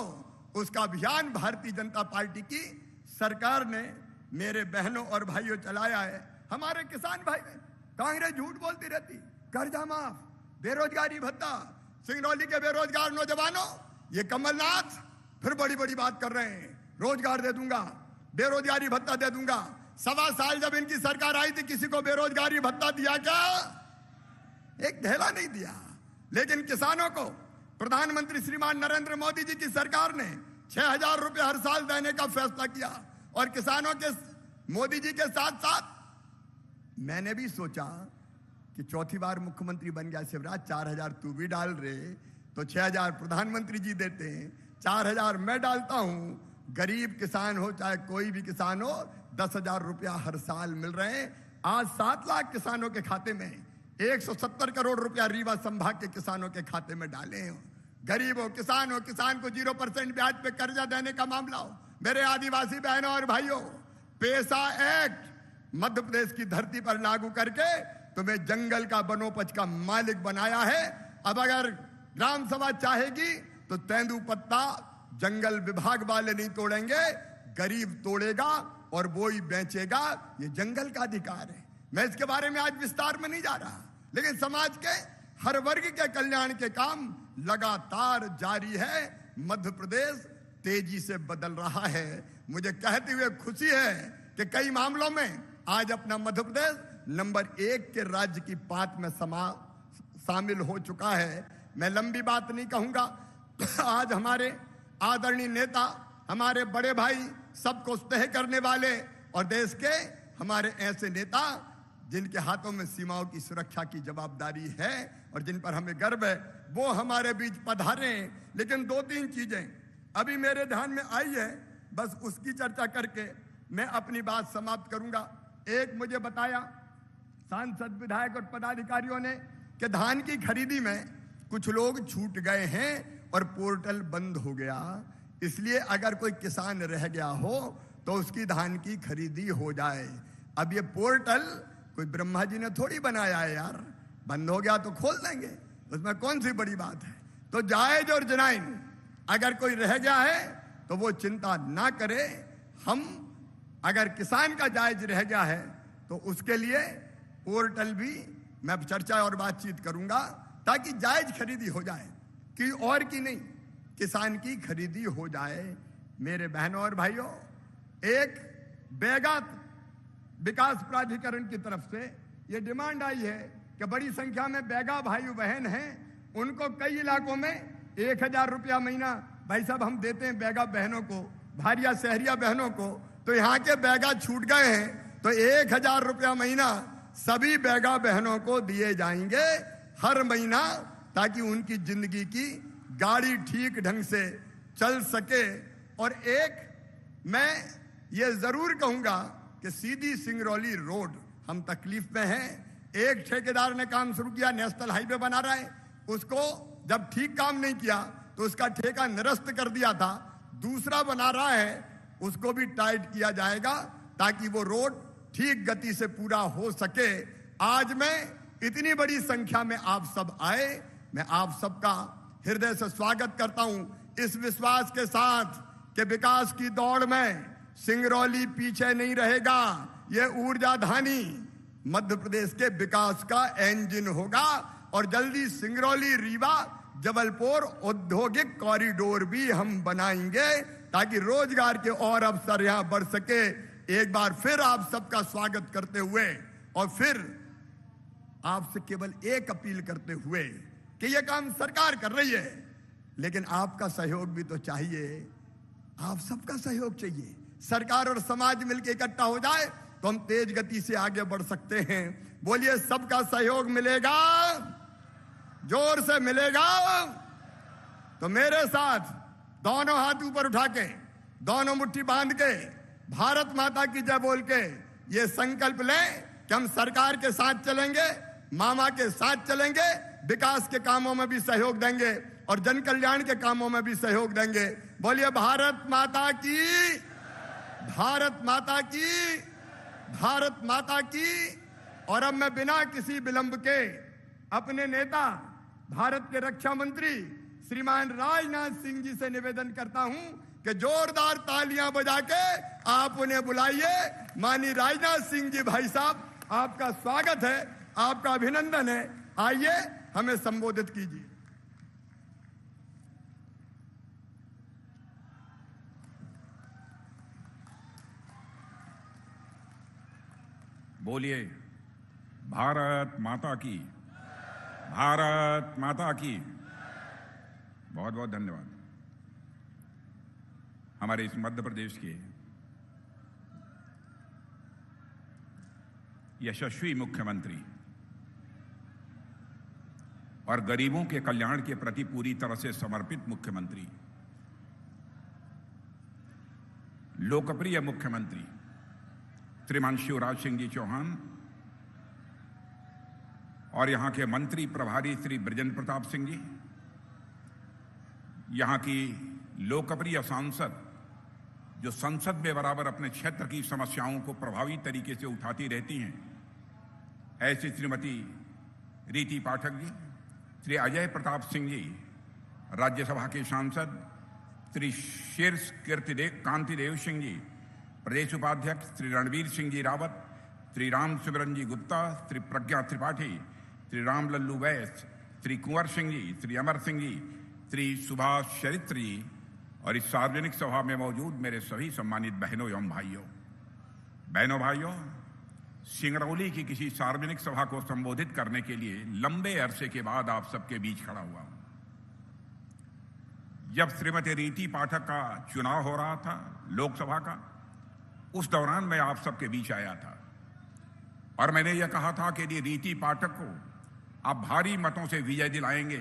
उसका अभियान भारतीय जनता पार्टी की सरकार ने मेरे बहनों और भाइयों चलाया है। हमारे किसान भाई, कांग्रेस झूठ बोलती रहती, कर्जा माफ, बेरोजगारी भत्ता, सिंगरौली के बेरोजगार नौजवानों, ये कमलनाथ फिर बड़ी बड़ी बात कर रहे हैं, रोजगार दे दूंगा, बेरोजगारी भत्ता दे दूंगा। 1.25 साल जब इनकी सरकार आई थी, किसी को बेरोजगारी भत्ता दिया क्या? एक ढेला नहीं दिया। लेकिन किसानों को प्रधानमंत्री श्रीमान नरेंद्र मोदी जी की सरकार ने 6,000 रुपए हर साल देने का फैसला किया। और किसानों के मोदी जी के साथ साथ मैंने भी सोचा कि चौथी बार मुख्यमंत्री बन गया शिवराज, 4,000 तू भी डाल रहे, तो 6,000 प्रधानमंत्री जी देते हैं, 4,000 मैं डालता हूं। गरीब किसान हो चाहे कोई भी किसान हो, 10,000 रुपया हर साल मिल रहे हैं। आज 7 लाख किसानों के खाते में 170 करोड़ रुपया रीवा संभाग के किसानों के खाते में डाले हैं। गरीब हो, किसान को 0% ब्याज पे कर्जा देने का मामला हो। मेरे आदिवासी बहनों और भाइयों, पेसा एक्ट मध्य प्रदेश की धरती पर लागू करके तुम्हें जंगल का वनोपज का मालिक बनाया है। अब अगर ग्राम सभा चाहेगी तो तेंदुपत्ता जंगल विभाग वाले नहीं तोड़ेंगे, गरीब तोड़ेगा और वो ही बेचेगा। ये जंगल का अधिकार है। मैं इसके बारे में आज विस्तार में नहीं जा रहा, लेकिन समाज के हर वर्ग के कल्याण के काम लगातार जारी है। मध्य प्रदेश तेजी से बदल रहा है। मुझे कहते हुए खुशी है कि कई मामलों में आज अपना मध्य प्रदेश नंबर 1 के राज्य की पात में शामिल हो चुका है। मैं लंबी बात नहीं कहूंगा। आज हमारे आदरणीय नेता, हमारे बड़े भाई, सबको तय करने वाले और देश के हमारे ऐसे नेता जिनके हाथों में सीमाओं की सुरक्षा की जवाबदारी है और जिन पर हमें गर्व है, वो हमारे बीच पधारे। लेकिन 2-3 चीजें अभी मेरे ध्यान में आई है, बस उसकी चर्चा करके मैं अपनी बात समाप्त करूंगा। एक मुझे बताया सांसद, विधायक और पदाधिकारियों ने कि धान की खरीदी में कुछ लोग छूट गए हैं और पोर्टल बंद हो गया, इसलिए अगर कोई किसान रह गया हो तो उसकी धान की खरीदी हो जाए। अब ये पोर्टल कोई ब्रह्मा जी ने थोड़ी बनाया है यार, बंद हो गया तो खोल देंगे, उसमें कौन सी बड़ी बात है। तो जायज और जनाइन, अगर कोई रह गया है तो वो चिंता ना करे। हम अगर किसान का जायज रह गया है तो उसके लिए पोर्टल भी मैं चर्चा और बातचीत करूंगा ताकि जायज खरीदी हो जाए, कि और की नहीं, किसान की खरीदी हो जाए। मेरे बहनों और भाइयों, एक बैगा विकास प्राधिकरण की तरफ से यह डिमांड आई है कि बड़ी संख्या में बैगा भाई बहन हैं, उनको कई इलाकों में 1,000 रुपया महीना भाई साहब हम देते हैं बैगा बहनों को, भारिया शहरिया बहनों को। तो यहाँ के बैगा छूट गए हैं तो 1,000 रुपया महीना सभी बैगा बहनों को दिए जाएंगे हर महीना, ताकि उनकी जिंदगी की गाड़ी ठीक ढंग से चल सके। और एक मैं ये जरूर कहूंगा कि सीधी सिंगरौली रोड हम तकलीफ में हैं। एक ठेकेदार ने काम शुरू किया, नेशनल हाईवे बना रहा है, उसको जब ठीक काम नहीं किया तो उसका ठेका निरस्त कर दिया था। दूसरा बना रहा है, उसको भी टाइट किया जाएगा ताकि वो रोड ठीक गति से पूरा हो सके। आज मैं इतनी बड़ी संख्या में आप सब आए, मैं आप सबका हृदय से स्वागत करता हूं, इस विश्वास के साथ कि विकास की दौड़ में सिंगरौली पीछे नहीं रहेगा। ये ऊर्जाधानी मध्य प्रदेश के विकास का इंजन होगा और जल्दी सिंगरौली, रीवा, जबलपुर औद्योगिक कॉरिडोर भी हम बनाएंगे ताकि रोजगार के और अवसर यहां बढ़ सके। एक बार फिर आप सबका स्वागत करते हुए और फिर आपसे केवल एक अपील करते हुए कि यह काम सरकार कर रही है, लेकिन आपका सहयोग भी तो चाहिए, आप सबका सहयोग चाहिए। सरकार और समाज मिलकर इकट्ठा हो जाए तो हम तेज गति से आगे बढ़ सकते हैं। बोलिए, सबका सहयोग मिलेगा, जोर से मिलेगा। तो मेरे साथ दोनों हाथ ऊपर उठा के, दोनों मुट्ठी बांध के, भारत माता की जय बोल के ये संकल्प लें कि हम सरकार के साथ चलेंगे, मामा के साथ चलेंगे, विकास के कामों में भी सहयोग देंगे और जन कल्याण के कामों में भी सहयोग देंगे। बोलिए, भारत माता की, भारत माता की, भारत माता की। और अब मैं बिना किसी विलंब के अपने नेता भारत के रक्षा मंत्री श्रीमान राजनाथ सिंह जी से निवेदन करता हूं कि जोरदार तालियां बजा के आप उन्हें बुलाइए। माननीय राजनाथ सिंह जी भाई साहब, आपका स्वागत है, आपका अभिनंदन है। आइए हमें संबोधित कीजिए। बोलिए भारत माता की, भारत माता की। बहुत बहुत धन्यवाद। हमारे इस मध्य प्रदेश के यशस्वी मुख्यमंत्री और गरीबों के कल्याण के प्रति पूरी तरह से समर्पित मुख्यमंत्री, लोकप्रिय मुख्यमंत्री श्रीमान शिवराज सिंह जी चौहान और यहां के मंत्री प्रभारी श्री बृजेंद्र प्रताप सिंह जी, यहां की लोकप्रिय सांसद जो संसद में बराबर अपने क्षेत्र की समस्याओं को प्रभावी तरीके से उठाती रहती हैं, ऐसी श्रीमती रीति पाठक जी, श्री अजय प्रताप सिंह जी राज्यसभा के सांसद, श्री शीर्ष कांतिदेव सिंह जी प्रदेश उपाध्यक्ष, श्री रणवीर सिंह जी रावत, श्री राम सिमरन जी गुप्ता, श्री प्रज्ञा त्रिपाठी, श्री राम लल्लू वैस, श्री कुंवर सिंह जी, श्री अमर सिंह जी, श्री सुभाष चरित्र जी और इस सार्वजनिक सभा में मौजूद मेरे सभी सम्मानित बहनों एवं भाइयों, सिंगरौली की किसी सार्वजनिक सभा को संबोधित करने के लिए लंबे अरसे के बाद आप सबके बीच खड़ा हुआ हूं। जब श्रीमती रीति पाठक का चुनाव हो रहा था लोकसभा का, उस दौरान मैं आप सबके बीच आया था और मैंने यह कहा था कि यदि रीति पाठक को आप भारी मतों से विजय दिलाएंगे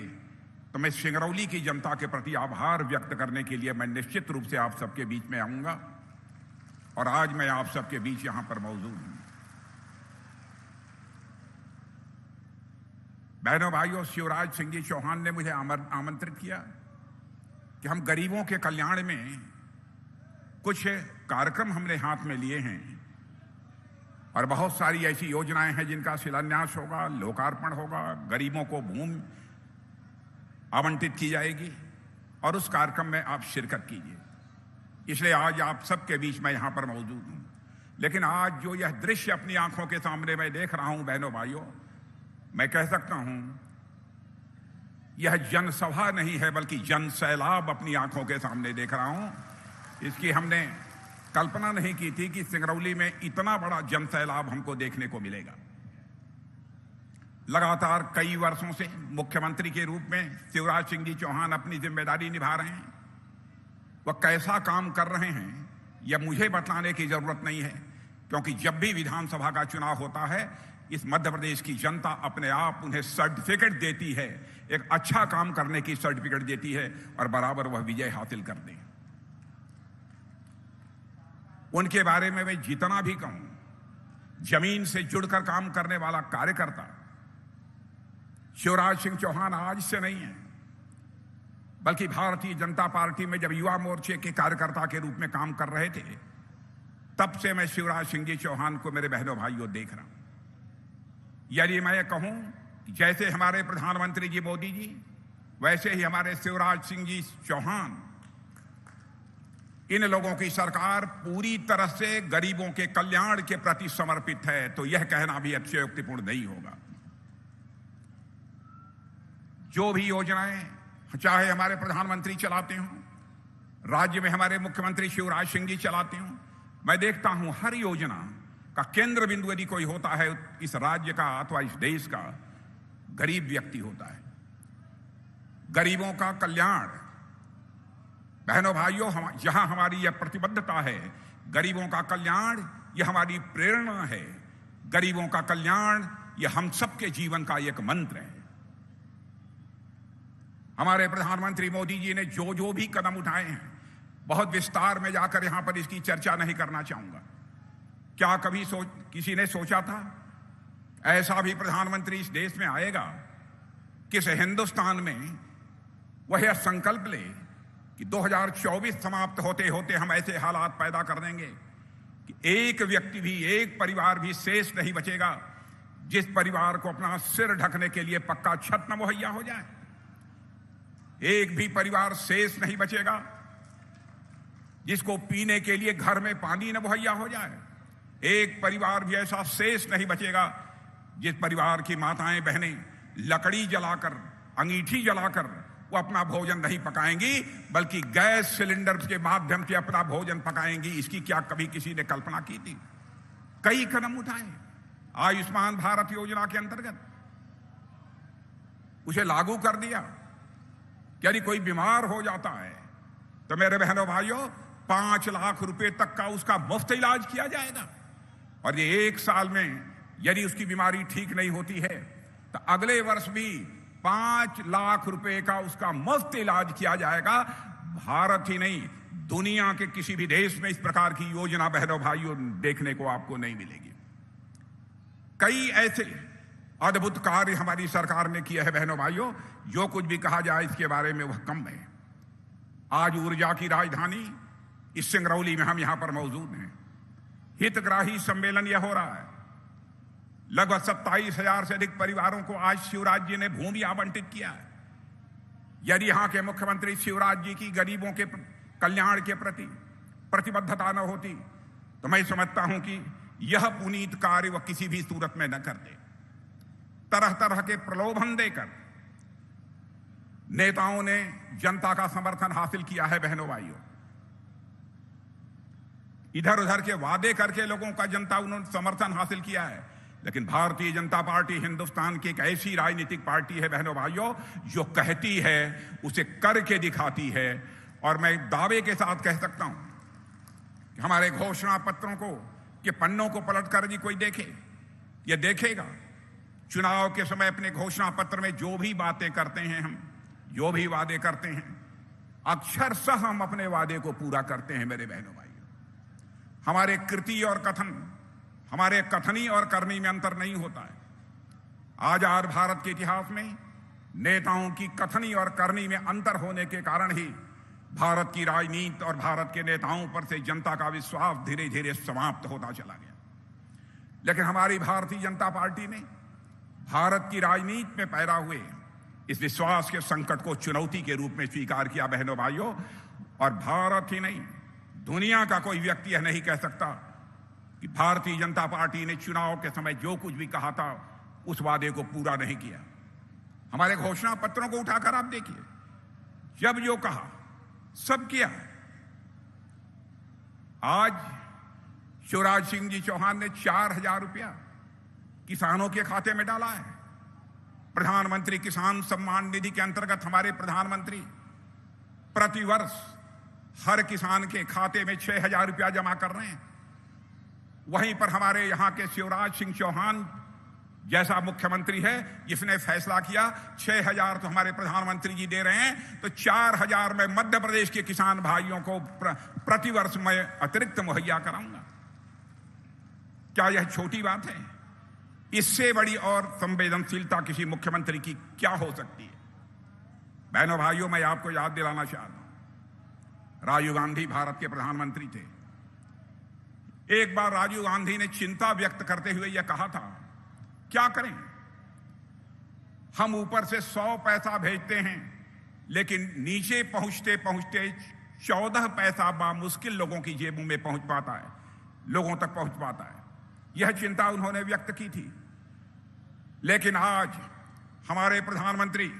तो मैं सिंगरौली की जनता के प्रति आभार व्यक्त करने के लिए मैं निश्चित रूप से आप सबके बीच में आऊंगा और आज मैं आप सबके बीच यहां पर मौजूद हूं। बहनों भाइयों, शिवराज सिंह जी चौहान ने मुझे आमंत्रित किया कि हम गरीबों के कल्याण में कुछ कार्यक्रम हमने हाथ में लिए हैं और बहुत सारी ऐसी योजनाएं हैं जिनका शिलान्यास होगा, लोकार्पण होगा, गरीबों को भूमि आवंटित की जाएगी और उस कार्यक्रम में आप शिरकत कीजिए। इसलिए आज आप सबके बीच में यहां पर मौजूद हूं। लेकिन आज जो यह दृश्य अपनी आंखों के सामने मैं देख रहा हूं बहनों भाइयों, मैं कह सकता हूं यह जनसभा नहीं है बल्कि जन सैलाब अपनी आंखों के सामने देख रहा हूं। इसकी हमने कल्पना नहीं की थी कि सिंगरौली में इतना बड़ा जन सैलाब हमको देखने को मिलेगा। लगातार कई वर्षों से मुख्यमंत्री के रूप में शिवराज सिंह जी चौहान अपनी जिम्मेदारी निभा रहे हैं। वह कैसा काम कर रहे हैं यह मुझे बतलाने की जरूरत नहीं है, क्योंकि जब भी विधानसभा का चुनाव होता है इस मध्य प्रदेश की जनता अपने आप उन्हें सर्टिफिकेट देती है, एक अच्छा काम करने की सर्टिफिकेट देती है और बराबर वह विजय हासिल करते हैं। उनके बारे में मैं जितना भी कहूं, जमीन से जुड़कर काम करने वाला कार्यकर्ता शिवराज सिंह चौहान आज से नहीं है, बल्कि भारतीय जनता पार्टी में जब युवा मोर्चे के कार्यकर्ता के रूप में काम कर रहे थे तब से मैं शिवराज सिंह जी चौहान को मेरे बहनों भाइयों देख रहा हूं। यदि मैं कहूं जैसे हमारे प्रधानमंत्री जी मोदी जी, वैसे ही हमारे शिवराज सिंह जी चौहान, इन लोगों की सरकार पूरी तरह से गरीबों के कल्याण के प्रति समर्पित है, तो यह कहना भी अतिशयोक्तिपूर्ण नहीं होगा। जो भी योजनाएं चाहे हमारे प्रधानमंत्री चलाते हों, राज्य में हमारे मुख्यमंत्री शिवराज सिंह जी चलाते हों, मैं देखता हूं हर योजना का केंद्र बिंदु यदि कोई होता है इस राज्य का अथवा इस देश का, गरीब व्यक्ति होता है। गरीबों का कल्याण, बहनों भाइयों, जहां हमारी यह प्रतिबद्धता है, गरीबों का कल्याण यह हमारी प्रेरणा है। गरीबों का कल्याण यह हम सबके जीवन का एक मंत्र है। हमारे प्रधानमंत्री मोदी जी ने जो जो भी कदम उठाए हैं, बहुत विस्तार में जाकर यहां पर इसकी चर्चा नहीं करना चाहूंगा। क्या कभी किसी ने सोचा था ऐसा भी प्रधानमंत्री इस देश में आएगा कि इस हिंदुस्तान में वह यह संकल्प ले कि 2024 समाप्त होते होते हम ऐसे हालात पैदा कर देंगे कि एक व्यक्ति भी, एक परिवार भी शेष नहीं बचेगा जिस परिवार को अपना सिर ढकने के लिए पक्का छत न मुहैया हो जाए। एक भी परिवार शेष नहीं बचेगा जिसको पीने के लिए घर में पानी न मुहैया हो जाए। एक परिवार भी ऐसा शेष नहीं बचेगा जिस परिवार की माताएं बहनें लकड़ी जलाकर, अंगीठी जलाकर वो अपना भोजन नहीं पकाएंगी, बल्कि गैस सिलेंडर के माध्यम से अपना भोजन पकाएंगी। इसकी क्या कभी किसी ने कल्पना की थी? कई कदम उठाए आयुष्मान भारत योजना के अंतर्गत, उसे लागू कर दिया। यदि कोई बीमार हो जाता है तो मेरे बहनों भाइयों 5 लाख रुपए तक का उसका मुफ्त इलाज किया जाएगा। और ये 1 साल में यदि उसकी बीमारी ठीक नहीं होती है तो अगले वर्ष भी 5 लाख रुपए का उसका मुफ्त इलाज किया जाएगा। भारत ही नहीं, दुनिया के किसी भी देश में इस प्रकार की योजना बहनों भाइयों देखने को आपको नहीं मिलेगी। कई ऐसे अद्भुत कार्य हमारी सरकार ने किए हैं बहनों भाइयों, जो कुछ भी कहा जाए इसके बारे में वह कम है। आज ऊर्जा की राजधानी इस सिंगरौली में हम यहां पर मौजूद हैं। हितग्राही सम्मेलन यह हो रहा है। लगभग 27,000 से अधिक परिवारों को आज शिवराज जी ने भूमि आवंटित किया है। यदि यहां के मुख्यमंत्री शिवराज जी की गरीबों के कल्याण के प्रति प्रतिबद्धता न होती तो मैं समझता हूं कि यह पुनीत कार्य वह किसी भी सूरत में न करते। तरह तरह के प्रलोभन देकर नेताओं ने जनता का समर्थन हासिल किया है बहनों भाइयों। इधर उधर के वादे करके लोगों का जनता उन्होंने समर्थन हासिल किया है। लेकिन भारतीय जनता पार्टी हिंदुस्तान की एक ऐसी राजनीतिक पार्टी है बहनों भाइयों, जो कहती है उसे करके दिखाती है। और मैं दावे के साथ कह सकता हूं कि हमारे घोषणा पत्रों को के पन्नों को पलटकर यदि कोई देखे, यह देखेगा चुनाव के समय अपने घोषणा पत्र में जो भी बातें करते हैं, हम जो भी वादे करते हैं, अक्षरशः हम अपने वादे को पूरा करते हैं मेरे बहनों भाइयों। हमारे कृति और कथन, हमारे कथनी और करनी में अंतर नहीं होता है। आजाद भारत के इतिहास में नेताओं की कथनी और करनी में अंतर होने के कारण ही भारत की राजनीति और भारत के नेताओं पर से जनता का विश्वास धीरे धीरे समाप्त होता चला गया। लेकिन हमारी भारतीय जनता पार्टी ने भारत की राजनीति में पैदा हुए इस विश्वास के संकट को चुनौती के रूप में स्वीकार किया बहनों भाइयों। और भारत ही नहीं, दुनिया का कोई व्यक्ति यह नहीं कह सकता कि भारतीय जनता पार्टी ने चुनाव के समय जो कुछ भी कहा था उस वादे को पूरा नहीं किया। हमारे घोषणा पत्रों को उठाकर आप देखिए, जब जो कहा सब किया। आज शिवराज सिंह जी चौहान ने 4,000 रुपया किसानों के खाते में डाला है। प्रधानमंत्री किसान सम्मान निधि के अंतर्गत हमारे प्रधानमंत्री प्रतिवर्ष हर किसान के खाते में 6,000 रुपया जमा कर रहे हैं। वहीं पर हमारे यहां के शिवराज सिंह चौहान जैसा मुख्यमंत्री है जिसने फैसला किया 6,000 तो हमारे प्रधानमंत्री जी दे रहे हैं, तो 4,000 में मध्य प्रदेश के किसान भाइयों को प्रतिवर्ष मैं अतिरिक्त मुहैया कराऊंगा। क्या यह छोटी बात है? इससे बड़ी और संवेदनशीलता किसी मुख्यमंत्री की क्या हो सकती है? बहनों भाइयों, मैं आपको याद दिलाना चाहता हूं, राजीव गांधी भारत के प्रधानमंत्री थे। एक बार राजीव गांधी ने चिंता व्यक्त करते हुए यह कहा था, क्या करें, हम ऊपर से 100 पैसा भेजते हैं लेकिन नीचे पहुंचते पहुंचते 14 पैसा बामुश्किल लोगों की जेबों में पहुंच पाता है, लोगों तक पहुंच पाता है। यह चिंता उन्होंने व्यक्त की थी। लेकिन आज हमारे प्रधानमंत्री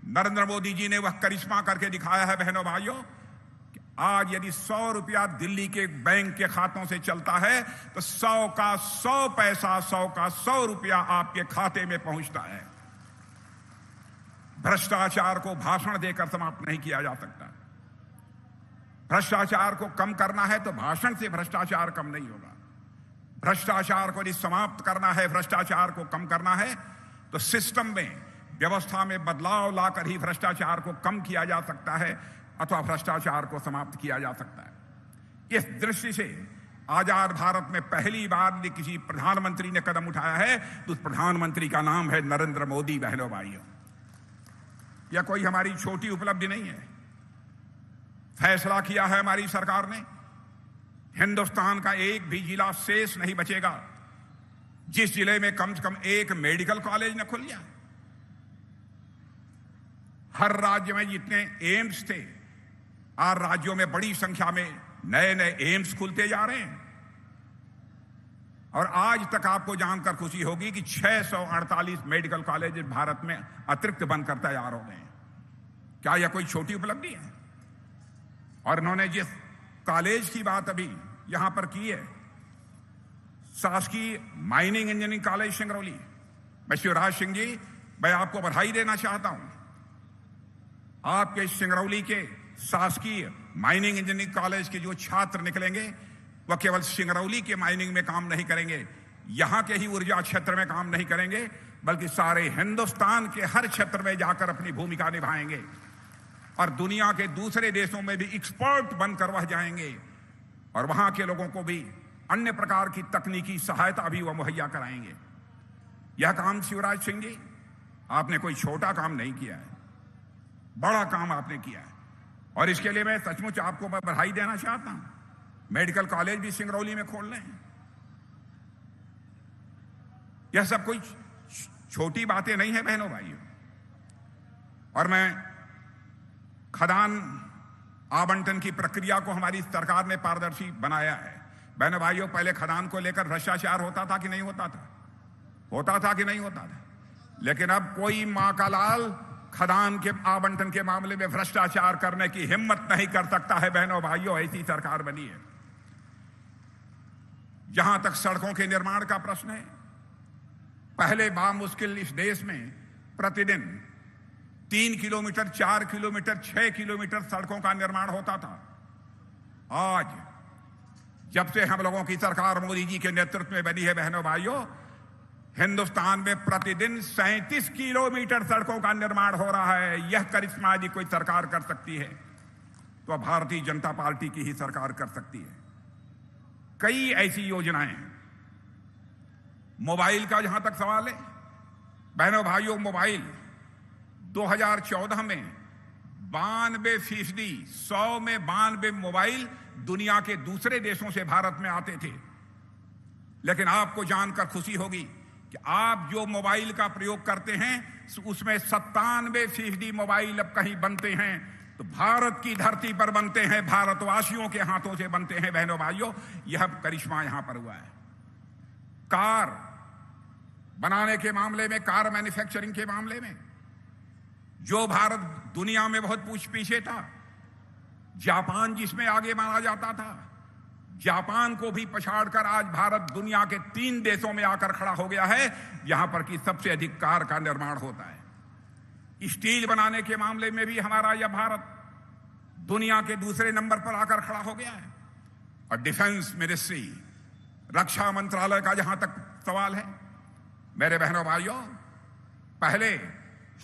नरेंद्र मोदी जी ने वह करिश्मा करके दिखाया है बहनों भाइयों, कि आज यदि 100 रुपया दिल्ली के बैंक के खातों से चलता है तो 100 का 100 पैसा, 100 का 100 रुपया आपके खाते में पहुंचता है। भ्रष्टाचार को भाषण देकर समाप्त नहीं किया जा सकता। भ्रष्टाचार को कम करना है तो भाषण से भ्रष्टाचार कम नहीं होगा। भ्रष्टाचार को यदि समाप्त करना है, भ्रष्टाचार को कम करना है, तो सिस्टम में, व्यवस्था में बदलाव लाकर ही भ्रष्टाचार को कम किया जा सकता है अथवा भ्रष्टाचार को समाप्त किया जा सकता है। इस दृष्टि से आजाद भारत में पहली बार यदि किसी प्रधानमंत्री ने कदम उठाया है तो उस प्रधानमंत्री का नाम है नरेंद्र मोदी। बहनों भाइयों, यह कोई हमारी छोटी उपलब्धि नहीं है। फैसला किया है हमारी सरकार ने, हिंदुस्तान का एक भी जिला शेष नहीं बचेगा जिस जिले में कम से कम एक मेडिकल कॉलेज न खुल जाए। हर राज्य में जितने एम्स थे, आज राज्यों में बड़ी संख्या में नए नए एम्स खुलते जा रहे हैं। और आज तक आपको जानकर खुशी होगी कि 648 मेडिकल कॉलेज भारत में अतिरिक्त बनकर तैयार हो गए हैं। क्या यह कोई छोटी उपलब्धि है? और इन्होंने जिस कॉलेज की बात अभी यहां पर की है, शासकीय माइनिंग इंजीनियरिंग कॉलेज सिंगरौली, मैं शिवराज सिंह जी, मैं आपको बधाई देना चाहता हूं। आपके सिंगरौली के शासकीय माइनिंग इंजीनियरिंग कॉलेज के जो छात्र निकलेंगे वह केवल सिंगरौली के माइनिंग में काम नहीं करेंगे, यहां के ही ऊर्जा क्षेत्र में काम नहीं करेंगे, बल्कि सारे हिंदुस्तान के हर क्षेत्र में जाकर अपनी भूमिका निभाएंगे और दुनिया के दूसरे देशों में भी एक्सपर्ट बनकर वह जाएंगे और वहां के लोगों को भी अन्य प्रकार की तकनीकी सहायता भी वह मुहैया कराएंगे। यह काम शिवराज सिंह जी, आपने कोई छोटा काम नहीं किया है, बड़ा काम आपने किया है और इसके लिए मैं सचमुच आपको मैं बधाई देना चाहता हूं। मेडिकल कॉलेज भी सिंगरौली में खोल रहे हैं। यह सब कोई छोटी बातें नहीं है बहनों भाइयों। और मैं खदान आवंटन की प्रक्रिया को हमारी सरकार ने पारदर्शी बनाया है। बहनों भाइयों, पहले खदान को लेकर भ्रष्टाचार होता था कि नहीं होता था? होता था कि नहीं होता था? लेकिन अब कोई मां का लाल खदान के आवंटन के मामले में भ्रष्टाचार करने की हिम्मत नहीं कर सकता है। बहनों भाइयों, ऐसी सरकार बनी है। जहां तक सड़कों के निर्माण का प्रश्न है, पहले बामुश्किल इस देश में प्रतिदिन 3 किलोमीटर, 4 किलोमीटर, 6 किलोमीटर सड़कों का निर्माण होता था। आज जब से हम लोगों की सरकार मोदी जी के नेतृत्व में बनी है बहनों भाइयों, हिंदुस्तान में प्रतिदिन 37 किलोमीटर सड़कों का निर्माण हो रहा है। यह करिश्मा यदि कोई सरकार कर सकती है तो भारतीय जनता पार्टी की ही सरकार कर सकती है। कई ऐसी योजनाएं हैं। मोबाइल का जहां तक सवाल है बहनों भाइयों, मोबाइल 2014 में 92%, 100 में 92 मोबाइल दुनिया के दूसरे देशों से भारत में आते थे। लेकिन आपको जानकर खुशी होगी कि आप जो मोबाइल का प्रयोग करते हैं उसमें 97% मोबाइल अब कहीं बनते हैं तो भारत की धरती पर बनते हैं, भारतवासियों के हाथों से बनते हैं। बहनों भाइयों, यह करिश्मा यहां पर हुआ है। कार बनाने के मामले में, कार मैन्युफैक्चरिंग के मामले में जो भारत दुनिया में बहुत पीछे था, जापान जिसमें आगे माना जाता था, जापान को भी पछाड़कर आज भारत दुनिया के 3 देशों में आकर खड़ा हो गया है यहां पर कि सबसे अधिक कार का निर्माण होता है। स्टील बनाने के मामले में भी हमारा यह भारत दुनिया के दूसरे नंबर पर आकर खड़ा हो गया है। और डिफेंस मिनिस्ट्री, रक्षा मंत्रालय का जहां तक सवाल है मेरे बहनों भाइयों, पहले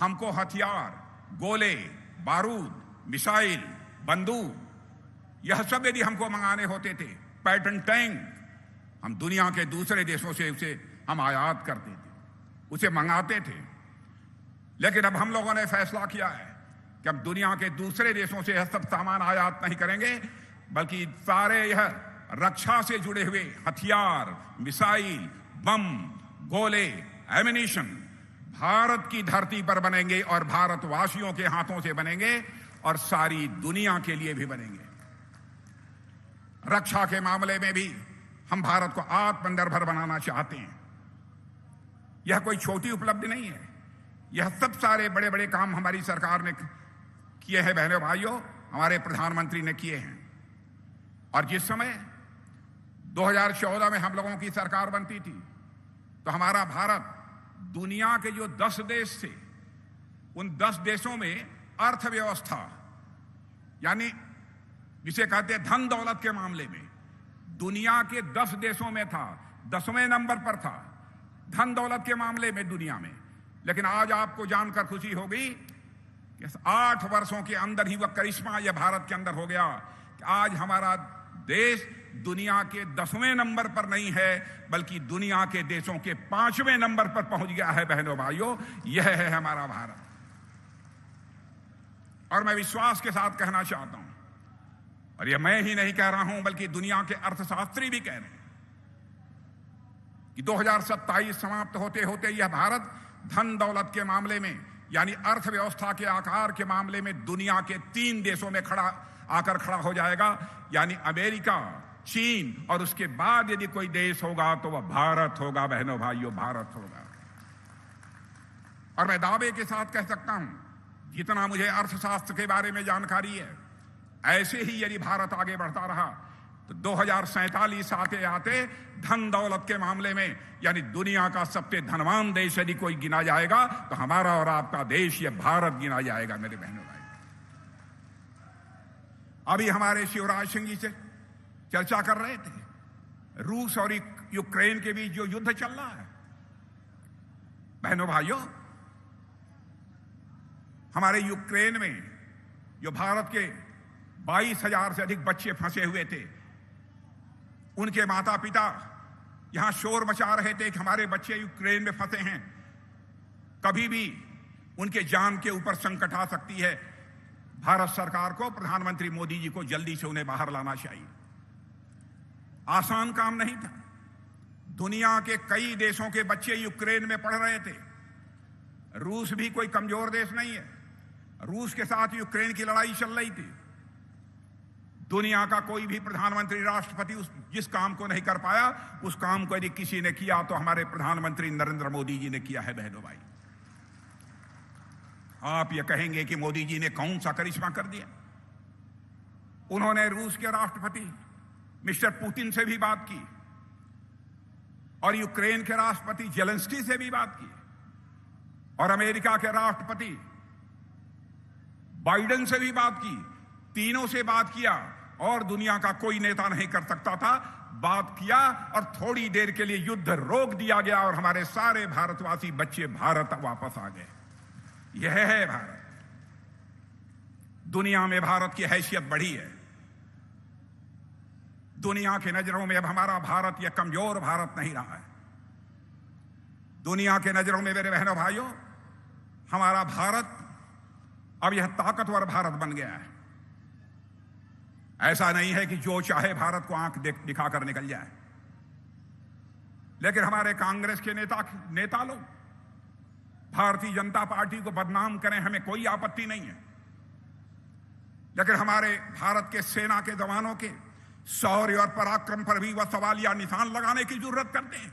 हमको हथियार, गोले, बारूद, मिसाइल, बंदूक यह सब यदि हमको मंगाने होते थे, पैटर्न टैंक, हम दुनिया के दूसरे देशों से उसे हम आयात करते थे, उसे मंगाते थे। लेकिन अब हम लोगों ने फैसला किया है कि अब दुनिया के दूसरे देशों से यह सब सामान आयात नहीं करेंगे, बल्कि सारे यह रक्षा से जुड़े हुए हथियार, मिसाइल, बम, गोले, एमिनिशन भारत की धरती पर बनेंगे और भारतवासियों के हाथों से बनेंगे और सारी दुनिया के लिए भी बनेंगे। रक्षा के मामले में भी हम भारत को आत्मनिर्भर बनाना चाहते हैं। यह कोई छोटी उपलब्धि नहीं है। यह सब सारे बड़े बड़े काम हमारी सरकार ने किए हैं बहनों भाइयों, हमारे प्रधानमंत्री ने किए हैं। और जिस समय 2014 में हम लोगों की सरकार बनती थी तो हमारा भारत दुनिया के जो 10 देश थे उन 10 देशों में अर्थव्यवस्था यानी जिसे कहते हैं धन दौलत के मामले में दुनिया के 10 देशों में था, 10वें नंबर पर था धन दौलत के मामले में दुनिया में। लेकिन आज आपको जानकर खुशी होगी कि 8 वर्षों के अंदर ही वह करिश्मा यह भारत के अंदर हो गया कि आज हमारा देश दुनिया के 10वें नंबर पर नहीं है बल्कि दुनिया के देशों के 5वें नंबर पर पहुंच गया है। बहनों भाइयों, यह है हमारा भारत। और मैं विश्वास के साथ कहना चाहता हूं, और यह मैं ही नहीं कह रहा हूं बल्कि दुनिया के अर्थशास्त्री भी कह रहे हैं कि 2027 समाप्त होते होते यह भारत धन दौलत के मामले में यानी अर्थव्यवस्था के आकार के मामले में दुनिया के 3 देशों में आकर खड़ा हो जाएगा, यानी अमेरिका, चीन और उसके बाद यदि कोई देश होगा तो वह भारत होगा। बहनों भाइयों, भारत होगा। और मैं दावे के साथ कह सकता हूं, जितना मुझे अर्थशास्त्र के बारे में जानकारी है, ऐसे ही यदि भारत आगे बढ़ता रहा तो 2047 आते आते धन दौलत के मामले में यानी दुनिया का सबसे धनवान देश यदि कोई गिना जाएगा तो हमारा और आपका देश यह भारत गिना जाएगा। मेरे बहनों भाई, अभी हमारे शिवराज सिंह जी से चर्चा कर रहे थे, रूस और यूक्रेन के बीच जो युद्ध चल रहा है। बहनों भाइयों, हमारे यूक्रेन में जो भारत के 22,000 से अधिक बच्चे फंसे हुए थे, उनके माता पिता यहां शोर मचा रहे थे कि हमारे बच्चे यूक्रेन में फंसे हैं, कभी भी उनके जान के ऊपर संकट आ सकती है। भारत सरकार को, प्रधानमंत्री मोदी जी को जल्दी से उन्हें बाहर लाना चाहिए। आसान काम नहीं था। दुनिया के कई देशों के बच्चे यूक्रेन में पढ़ रहे थे। रूस भी कोई कमजोर देश नहीं है। रूस के साथ यूक्रेन की लड़ाई चल रही थी। दुनिया का कोई भी प्रधानमंत्री, राष्ट्रपति जिस काम को नहीं कर पाया, उस काम को यदि किसी ने किया तो हमारे प्रधानमंत्री नरेंद्र मोदी जी ने किया है। बहनों भाई, आप ये कहेंगे कि मोदी जी ने कौन सा करिश्मा कर दिया। उन्होंने रूस के राष्ट्रपति मिस्टर पुतिन से भी बात की और यूक्रेन के राष्ट्रपति जेलेंस्की से भी बात की और अमेरिका के राष्ट्रपति बाइडेन से भी बात की। तीनों से बात किया और दुनिया का कोई नेता नहीं कर सकता था। बात किया और थोड़ी देर के लिए युद्ध रोक दिया गया और हमारे सारे भारतवासी बच्चे भारत वापस आ गए। यह है भारत। दुनिया में भारत की हैसियत बढ़ी है। दुनिया की नजरों में अब हमारा भारत यह कमजोर भारत नहीं रहा है। दुनिया के नजरों में मेरे बहनों भाइयों, हमारा भारत अब यह ताकतवर भारत बन गया है। ऐसा नहीं है कि जो चाहे भारत को आंख दिखाकर निकल जाए। लेकिन हमारे कांग्रेस के नेता लोग भारतीय जनता पार्टी को बदनाम करें, हमें कोई आपत्ति नहीं है। लेकिन हमारे भारत के सेना के जवानों के शौर्य और पराक्रम पर भी वह सवालिया निशान लगाने की जरूरत करते हैं।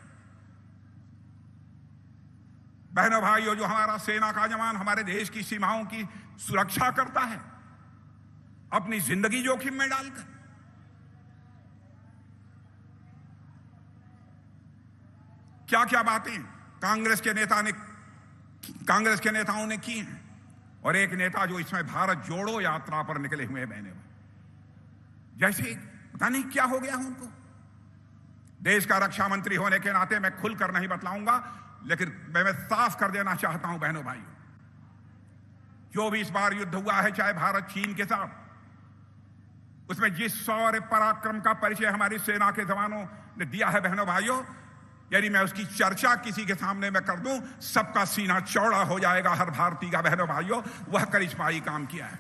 बहनों भाइयों, जो हमारा सेना का जवान हमारे देश की सीमाओं की सुरक्षा करता है अपनी जिंदगी जोखिम में डालकर, क्या क्या बातें कांग्रेस के नेताओं ने की हैं। और एक नेता जो इसमें भारत जोड़ो यात्रा पर निकले हुए बहने, जैसे पता नहीं क्या हो गया उनको। देश का रक्षा मंत्री होने के नाते मैं खुलकर नहीं बतलाऊंगा, लेकिन मैं साफ कर देना चाहता हूं बहनों भाइयों, जो भी इस बार युद्ध हुआ है, चाहे भारत चीन के साथ, उसमें जिस शौर्य पराक्रम का परिचय हमारी सेना के जवानों ने दिया है बहनों भाइयों, यदि मैं उसकी चर्चा किसी के सामने मैं कर दूं, सबका सीना चौड़ा हो जाएगा। हर भारतीय का बहनों भाइयों वह करिश्माई काम किया है।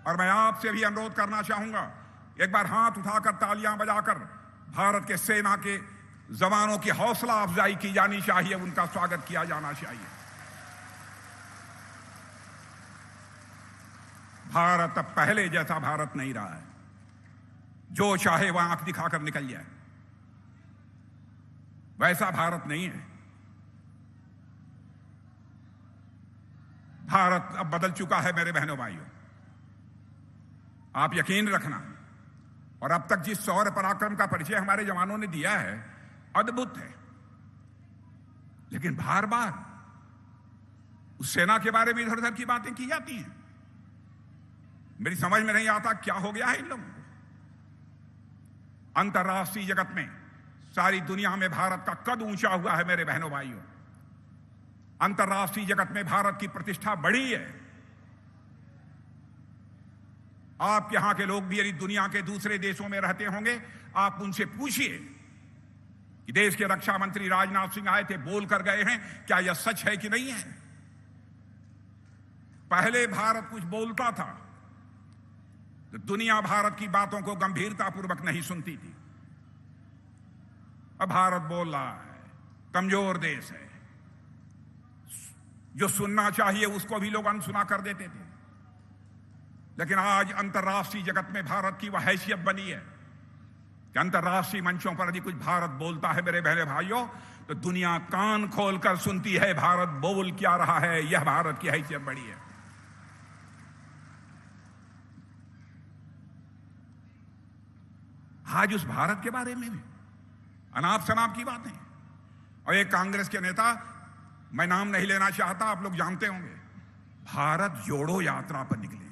और मैं आपसे भी अनुरोध करना चाहूंगा, एक बार हाथ उठाकर तालियां बजाकर भारत के सेना के जवानों की हौसला अफजाई की जानी चाहिए, उनका स्वागत किया जाना चाहिए। भारत अब पहले जैसा भारत नहीं रहा है, जो चाहे वह आंख दिखाकर निकल जाए, वैसा भारत नहीं है। भारत अब बदल चुका है मेरे बहनों भाइयों, आप यकीन रखना। और अब तक जिस शौर्य पराक्रम का परिचय हमारे जवानों ने दिया है, अद्भुत है। लेकिन बार बार उस सेना के बारे में इधर उधर की बातें की जाती हैं। मेरी समझ में नहीं आता क्या हो गया है इन लोगों को। अंतर्राष्ट्रीय जगत में, सारी दुनिया में भारत का कद ऊंचा हुआ है मेरे बहनों भाइयों। अंतर्राष्ट्रीय जगत में भारत की प्रतिष्ठा बढ़ी है। आप यहां के लोग भी यदि दुनिया के दूसरे देशों में रहते होंगे, आप उनसे पूछिए कि देश के रक्षा मंत्री राजनाथ सिंह आए थे, बोल कर गए हैं, क्या यह सच है कि नहीं है। पहले भारत कुछ बोलता था तो दुनिया भारत की बातों को गंभीरतापूर्वक नहीं सुनती थी। अब भारत बोल रहा है, कमजोर देश है, जो सुनना चाहिए उसको भी लोग अनसुना कर देते थे। लेकिन आज अंतर्राष्ट्रीय जगत में भारत की वह हैसियत बनी है कि अंतर्राष्ट्रीय मंचों पर यदि कुछ भारत बोलता है मेरे बहने भाइयों, तो दुनिया कान खोलकर सुनती है भारत बोल क्या रहा है। यह भारत की हैसियत बड़ी है। आज उस भारत के बारे में भी अनाप शनाप की बातें। और एक कांग्रेस के नेता, मैं नाम नहीं लेना चाहता, आप लोग जानते होंगे, भारत जोड़ो यात्रा पर निकले।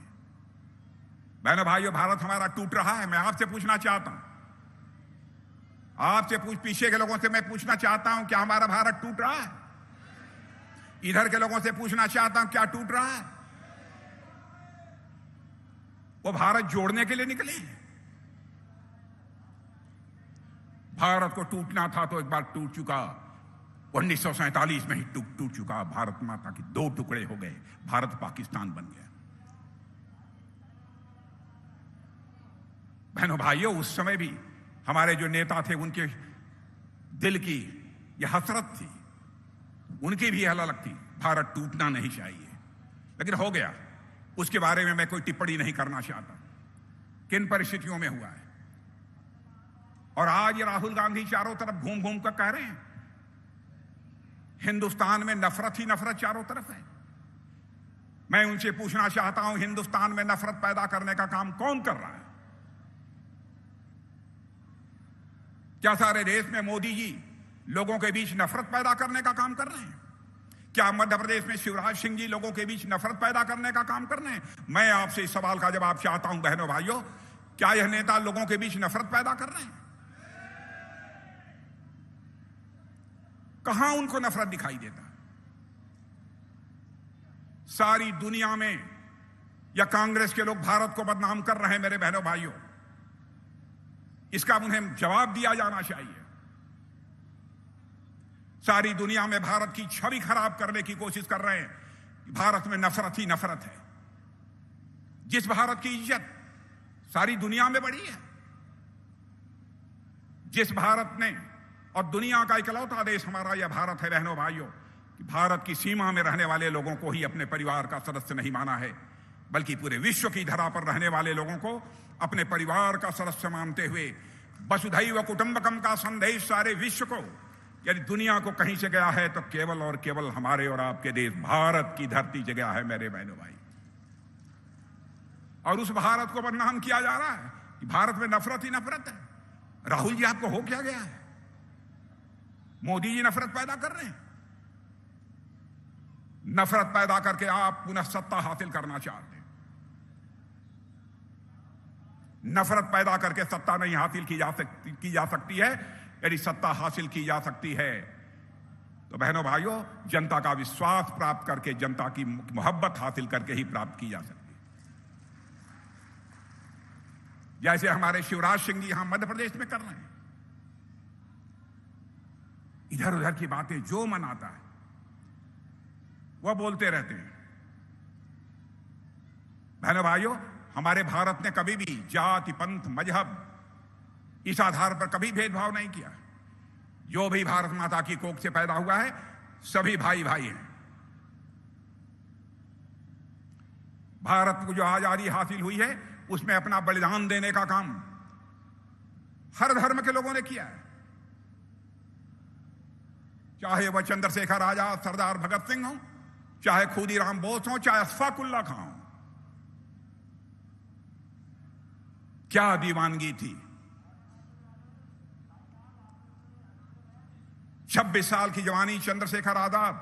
बहनों भाइयों, भारत हमारा टूट रहा है। मैं आपसे पूछना चाहता हूं, आपसे पीछे के लोगों से मैं पूछना चाहता हूं, क्या हमारा भारत टूट रहा है? इधर के लोगों से पूछना चाहता हूं, क्या टूट रहा है? वो भारत जोड़ने के लिए निकले हैं। भारत को टूटना था तो एक बार टूट चुका। 1947 में ही टूट चुका। भारत माता के 2 टुकड़े हो गए, भारत पाकिस्तान बन गया। बहनों भाइयों, उस समय भी हमारे जो नेता थे उनके दिल की यह हसरत थी, उनकी भी यह अलग थी, भारत टूटना नहीं चाहिए। लेकिन हो गया, उसके बारे में मैं कोई टिप्पणी नहीं करना चाहता किन परिस्थितियों में हुआ है। और आज राहुल गांधी चारों तरफ घूम घूम कर कह रहे हैं हिंदुस्तान में नफरत ही नफरत चारों तरफ है। मैं उनसे पूछना चाहता हूं, हिंदुस्तान में नफरत पैदा करने का काम कौन कर रहा है? क्या सारे देश में मोदी जी लोगों के बीच नफरत पैदा करने का काम कर रहे हैं? क्या मध्य प्रदेश में शिवराज सिंह जी लोगों के बीच नफरत पैदा करने का काम कर रहे हैं? मैं आपसे इस सवाल का जवाब चाहता हूं बहनों भाइयों, क्या यह नेता लोगों के बीच नफरत पैदा कर रहे हैं? कहां उनको नफरत दिखाई देता? सारी दुनिया में या कांग्रेस के लोग भारत को बदनाम कर रहे हैं मेरे बहनों भाइयों, इसका उन्हें जवाब दिया जाना चाहिए। सारी दुनिया में भारत की छवि खराब करने की कोशिश कर रहे हैं कि भारत में नफरत ही नफरत है। जिस भारत की इज्जत सारी दुनिया में बढ़ी है, जिस भारत ने, और दुनिया का इकलौता देश हमारा यह भारत है बहनों भाइयों, कि भारत की सीमा में रहने वाले लोगों को ही अपने परिवार का सदस्य नहीं माना है, बल्कि पूरे विश्व की धरा पर रहने वाले लोगों को अपने परिवार का सदस्य मानते हुए वसुधैव कुटुंबकम का संदेश सारे विश्व को, यदि दुनिया को कहीं से गया है तो केवल और केवल हमारे और आपके देश भारत की धरती से गया है मेरे बहनों भाई। और उस भारत को बदनाम किया जा रहा है कि भारत में नफरत ही नफरत है। राहुल जी, आपको हो क्या गया है? मोदी जी नफरत पैदा कर रहे हैं। नफरत पैदा करके आप पुनः सत्ता हासिल करना चाहते हैं। नफरत पैदा करके सत्ता नहीं हासिल की जा सकती है। यदि सत्ता हासिल की जा सकती है तो बहनों भाइयों, जनता का विश्वास प्राप्त करके, जनता की मोहब्बत हासिल करके ही प्राप्त की जा सकती है। जैसे हमारे शिवराज सिंह जी यहां मध्य प्रदेश में कर रहे हैं। इधर उधर की बातें जो मन आता है वह बोलते रहते हैं। बहनों भाइयों, हमारे भारत ने कभी भी जाति, पंथ, मजहब इस आधार पर कभी भेदभाव नहीं किया। जो भी भारत माता की कोख से पैदा हुआ है सभी भाई भाई हैं। भारत को जो आजादी हासिल हुई है उसमें अपना बलिदान देने का काम हर धर्म के लोगों ने किया है। चाहे वह चंद्रशेखर आजाद, सरदार भगत सिंह हो, चाहे खुदीराम बोस हो, चाहे अशफाक उल्लाह खां हो। क्या दीवानगी थी। 26 साल की जवानी चंद्रशेखर आजाद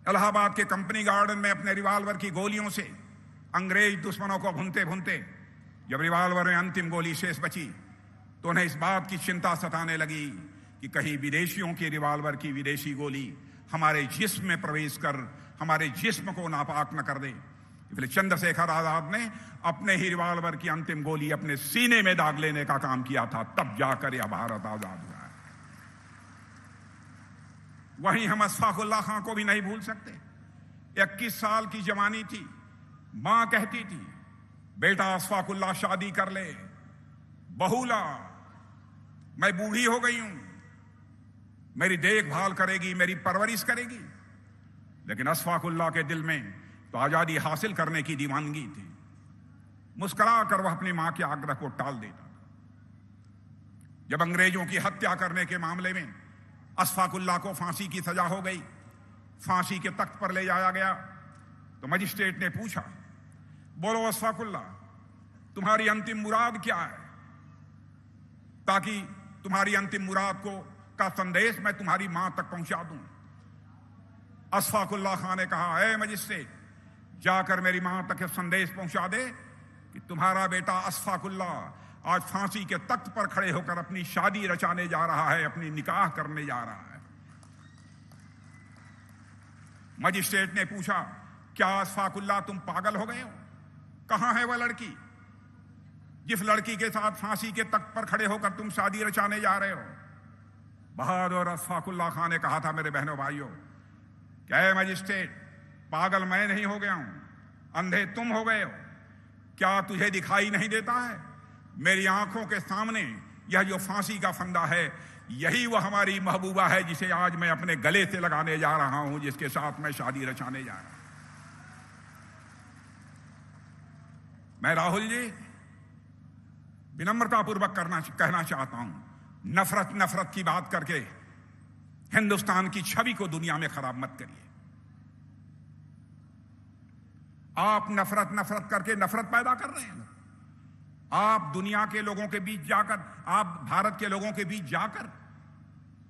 इलाहाबाद के कंपनी गार्डन में अपने रिवाल्वर की गोलियों से अंग्रेज दुश्मनों को भूनते भूनते जब रिवाल्वर में अंतिम गोली शेष बची तो उन्हें इस बात की चिंता सताने लगी कि कहीं विदेशियों की रिवाल्वर की विदेशी गोली हमारे जिस्म में प्रवेश कर हमारे जिस्म को नापाक न कर दे। इसलिए चंद्रशेखर आजाद ने अपने ही रिवाल्वर की अंतिम गोली अपने सीने में दाग लेने का काम किया था, तब जाकर यह भारत आजाद हुआ है। वहीं हम अशफाक उल्लाह खां को भी नहीं भूल सकते। 21 साल की जवानी थी, मां कहती थी बेटा अशफाक उल्लाह शादी कर ले, बहुला, मैं बूढ़ी हो गई हूं, मेरी देखभाल करेगी, मेरी परवरिश करेगी। लेकिन अशफाकुल्लाह के दिल में तो आजादी हासिल करने की दीवानगी थी। मुस्कुरा कर वह अपनी मां के आग्रह को टाल देता था। जब अंग्रेजों की हत्या करने के मामले में अशफाकुल्लाह को फांसी की सजा हो गई, फांसी के तख्त पर ले जाया गया, तो मजिस्ट्रेट ने पूछा, बोलो अशफाकुल्लाह, तुम्हारी अंतिम मुराद क्या है, ताकि तुम्हारी अंतिम मुराद का संदेश मैं तुम्हारी मां तक पहुंचा दूं। अशफाकुल्लाह खान ने कहा, ऐ मजिस्ट्रेट, जाकर मेरी मां तक यह संदेश पहुंचा दे कि तुम्हारा बेटा अशफाकुल्लाह आज फांसी के तख्त पर खड़े होकर अपनी शादी रचाने जा रहा है, अपनी निकाह करने जा रहा है। मजिस्ट्रेट ने पूछा, क्या अशफाकुल्लाह तुम पागल हो गए हो? कहां है वह लड़की जिस लड़की के साथ फांसी के तख्त पर खड़े होकर तुम शादी रचाने जा रहे हो? बहादुर अशफाकुल्लाह खान ने कहा था, मेरे बहनों भाइयों, क्या मजिस्ट्रेट, पागल मैं नहीं हो गया हूं, अंधे तुम हो गए हो। क्या तुझे दिखाई नहीं देता है मेरी आंखों के सामने यह जो फांसी का फंदा है, यही वह हमारी महबूबा है जिसे आज मैं अपने गले से लगाने जा रहा हूं, जिसके साथ मैं शादी रचाने जा रहा हूं। मैं राहुल जी विनम्रतापूर्वक कहना चाहता हूं, नफरत नफरत की बात करके हिंदुस्तान की छवि को दुनिया में खराब मत करिए। आप नफरत नफरत करके नफरत पैदा कर रहे हैं। आप दुनिया के लोगों के बीच जाकर, आप भारत के लोगों के बीच जाकर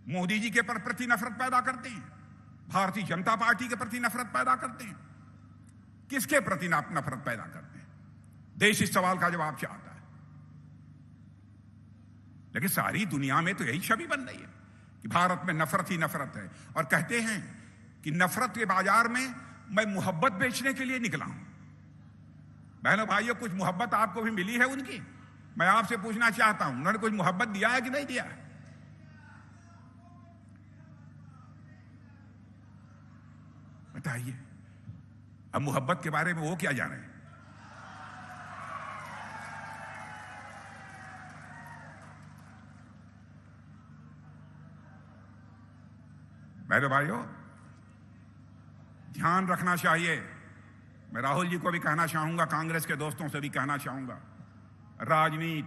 मोदी जी के प्रति नफरत पैदा करते हैं, भारतीय जनता पार्टी के प्रति नफरत पैदा करते हैं। किसके प्रति नफरत पैदा करते हैं? देश इस सवाल का जवाब चाहता है। लेकिन सारी दुनिया में तो यही छवि बन रही है कि भारत में नफरत ही नफरत है, और कहते हैं कि नफरत के बाजार में मैं मोहब्बत बेचने के लिए निकला हूं। बहनों भाइयों, कुछ मोहब्बत आपको भी मिली है उनकी? मैं आपसे पूछना चाहता हूं, उन्होंने कुछ मोहब्बत दिया है कि नहीं दिया? बताइए। अब मोहब्बत के बारे में वो क्या जाने? बहनों भाइयों, ध्यान रखना चाहिए। मैं राहुल जी को भी कहना चाहूंगा, कांग्रेस के दोस्तों से भी कहना चाहूंगा, राजनीति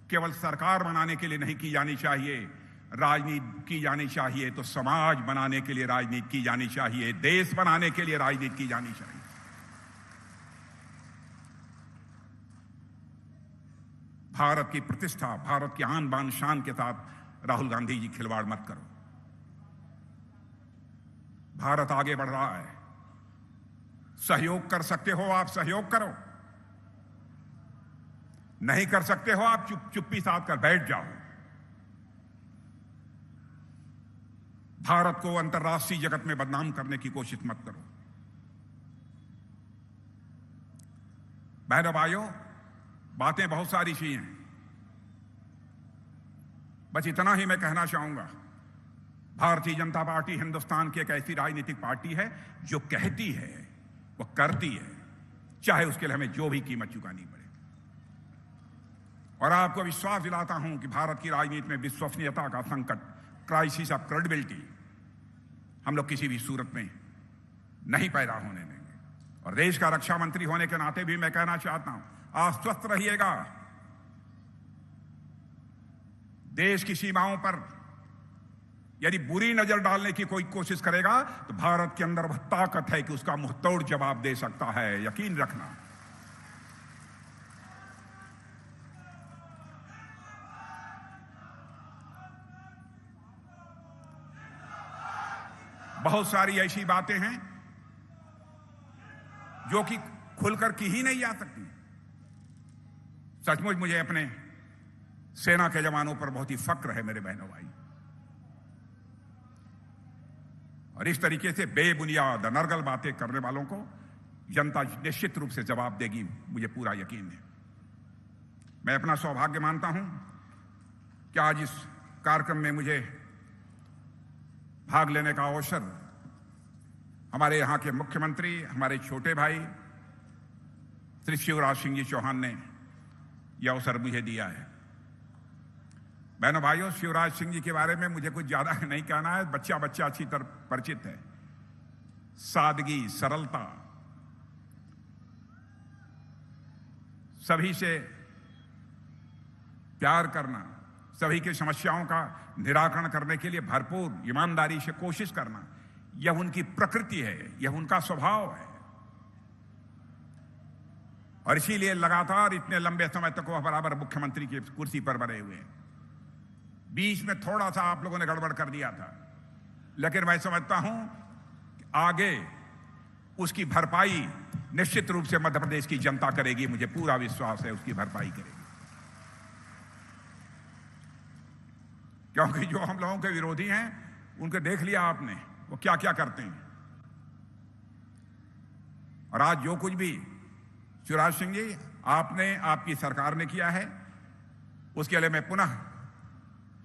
केवल सरकार बनाने के लिए नहीं की जानी चाहिए। राजनीति की जानी चाहिए तो समाज बनाने के लिए राजनीति की जानी चाहिए, देश बनाने के लिए राजनीति की जानी चाहिए। भारत की प्रतिष्ठा, भारत की आन बान शान के साथ राहुल गांधी जी खिलवाड़ मत करो। भारत आगे बढ़ रहा है, सहयोग कर सकते हो आप सहयोग करो, नहीं कर सकते हो आप चुप्पी साध कर बैठ जाओ। भारत को अंतर्राष्ट्रीय जगत में बदनाम करने की कोशिश मत करो। बहनों भाइयों, बातें बहुत सारी सी हैं, बस इतना ही मैं कहना चाहूंगा। भारतीय जनता पार्टी हिंदुस्तान की एक ऐसी राजनीतिक पार्टी है जो कहती है वो करती है, चाहे उसके लिए हमें जो भी कीमत चुकानी पड़े। और आपको विश्वास दिलाता हूं कि भारत की राजनीति में विश्वसनीयता का संकट, क्राइसिस ऑफ क्रेडिबिलिटी, हम लोग किसी भी सूरत में नहीं पैदा होने देंगे। और देश का रक्षा मंत्री होने के नाते भी मैं कहना चाहता हूं, आप स्वस्थ रहिएगा। देश की सीमाओं पर यदि बुरी नजर डालने की कोई कोशिश करेगा तो भारत के अंदर वह ताकत है कि उसका मुंहतोड़ जवाब दे सकता है, यकीन रखना। बहुत सारी ऐसी बातें हैं जो कि खुलकर की ही नहीं जा सकती। सचमुच मुझे अपने सेना के जवानों पर बहुत ही फक्र है मेरे बहनों भाई। और इस तरीके से बेबुनियाद अनर्गल बातें करने वालों को जनता निश्चित रूप से जवाब देगी, मुझे पूरा यकीन है। मैं अपना सौभाग्य मानता हूं कि आज इस कार्यक्रम में मुझे भाग लेने का अवसर हमारे यहां के मुख्यमंत्री, हमारे छोटे भाई श्री शिवराज सिंह जी चौहान ने यह अवसर मुझे दिया है। बहनों भाइयों, शिवराज सिंह जी के बारे में मुझे कुछ ज्यादा नहीं कहना है, बच्चा अच्छी तरह परिचित है। सादगी, सरलता, सभी से प्यार करना, सभी की समस्याओं का निराकरण करने के लिए भरपूर ईमानदारी से कोशिश करना, यह उनकी प्रकृति है, यह उनका स्वभाव है। और इसीलिए लगातार इतने लंबे समय तक वह बराबर मुख्यमंत्री की कुर्सी पर बने हुए हैं। बीच में थोड़ा सा आप लोगों ने गड़बड़ कर दिया था, लेकिन मैं समझता हूं कि आगे उसकी भरपाई निश्चित रूप से मध्य प्रदेश की जनता करेगी। मुझे पूरा विश्वास है उसकी भरपाई करेगी, क्योंकि जो हम लोगों के विरोधी हैं उनके देख लिया आपने वो क्या क्या करते हैं। और आज जो कुछ भी शिवराज सिंह जी आपने, आपकी सरकार ने किया है, उसके लिए मैं पुनः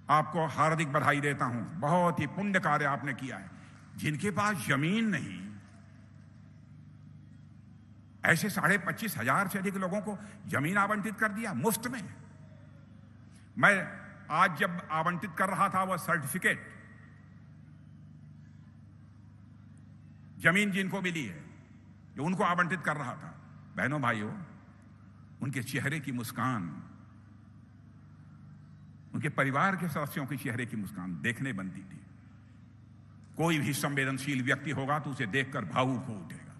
आपको हार्दिक बधाई देता हूं। बहुत ही पुण्य कार्य आपने किया है। जिनके पास जमीन नहीं, ऐसे 25,500 से अधिक लोगों को जमीन आवंटित कर दिया मुफ्त में। मैं आज जब आवंटित कर रहा था वह सर्टिफिकेट, जमीन जिनको मिली है जो उनको आवंटित कर रहा था, बहनों भाइयों, उनके चेहरे की मुस्कान, उनके परिवार के सदस्यों के चेहरे की मुस्कान देखने बनती थी। कोई भी संवेदनशील व्यक्ति होगा तो उसे देखकर भावुक हो उठेगा।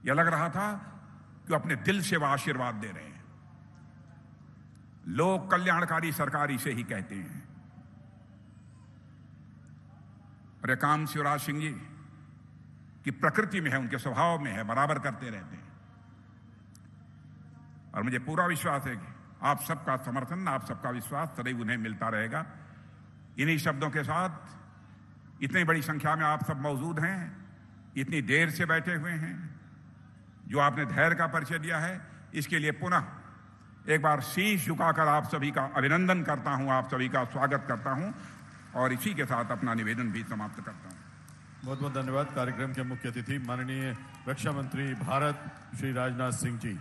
यह लग रहा था कि अपने दिल से वह आशीर्वाद दे रहे हैं। लोक कल्याणकारी सरकार इसे ही कहते हैं। और यह काम शिवराज सिंह जी की प्रकृति में है, उनके स्वभाव में है, बराबर करते रहते हैं। और मुझे पूरा विश्वास है कि आप सबका समर्थन, आप सबका विश्वास सदैव उन्हें मिलता रहेगा। इन्हीं शब्दों के साथ इतनी बड़ी संख्या में आप सब मौजूद हैं, इतनी देर से बैठे हुए हैं, जो आपने धैर्य का परिचय दिया है, इसके लिए पुनः एक बार शीश झुकाकर आप सभी का अभिनंदन करता हूं, आप सभी का स्वागत करता हूं और इसी के साथ अपना निवेदन भी समाप्त करता हूं। बहुत बहुत धन्यवाद। कार्यक्रम के मुख्य अतिथि माननीय रक्षा मंत्री भारत श्री राजनाथ सिंह जी।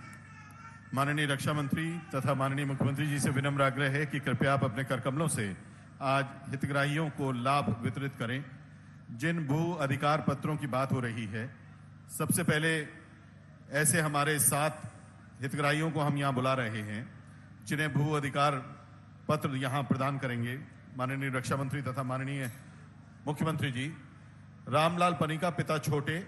माननीय रक्षा मंत्री तथा माननीय मुख्यमंत्री जी से विनम्र आग्रह है कि कृपया आप अपने कर कमलों से आज हितग्राहियों को लाभ वितरित करें। जिन भू अधिकार पत्रों की बात हो रही है, सबसे पहले ऐसे हमारे 7 हितग्राहियों को हम यहाँ बुला रहे हैं जिन्हें भू अधिकार पत्र यहाँ प्रदान करेंगे माननीय रक्षा मंत्री तथा माननीय मुख्यमंत्री जी। रामलाल पनिका, पिता छोटे,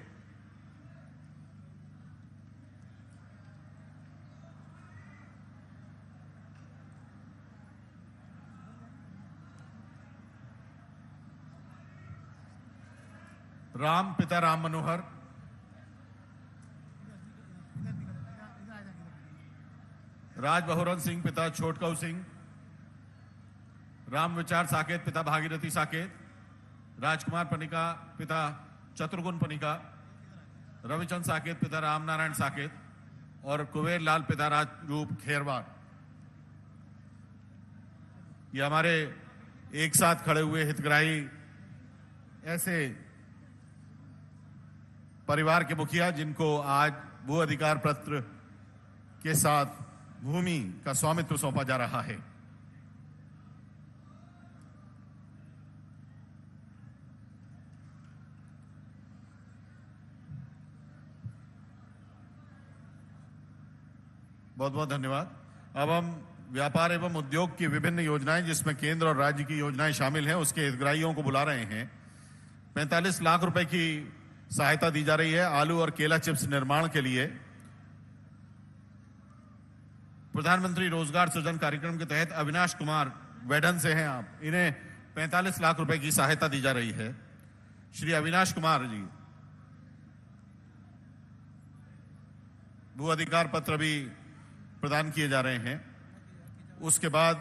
राम, पिता राम मनोहर, राज बहुरन सिंह, पिता छोटकऊ सिंह, राम विचार साकेत, पिता भागीरथी साकेत, राजकुमार पनिका, पिता चतुर्गुण पनिका, रविचंद साकेत, पिता रामनारायण साकेत और कुबेर लाल, पिता राजरूप खेरवार। ये हमारे एक साथ खड़े हुए हितग्राही ऐसे परिवार के मुखिया जिनको आज भू अधिकार पत्र के साथ भूमि का स्वामित्व सौंपा जा रहा है। बहुत बहुत धन्यवाद। अब हम व्यापार एवं उद्योग की विभिन्न योजनाएं जिसमें केंद्र और राज्य की योजनाएं शामिल हैं उसके हितग्राहियों को बुला रहे हैं। 45 लाख रुपए की सहायता दी जा रही है आलू और केला चिप्स निर्माण के लिए। प्रधानमंत्री रोजगार सृजन कार्यक्रम के तहत अविनाश कुमार वेडन से हैं आप, इन्हें 45 लाख रुपए की सहायता दी जा रही है। श्री अविनाश कुमार जी, भू अधिकार पत्र भी प्रदान किए जा रहे हैं। उसके बाद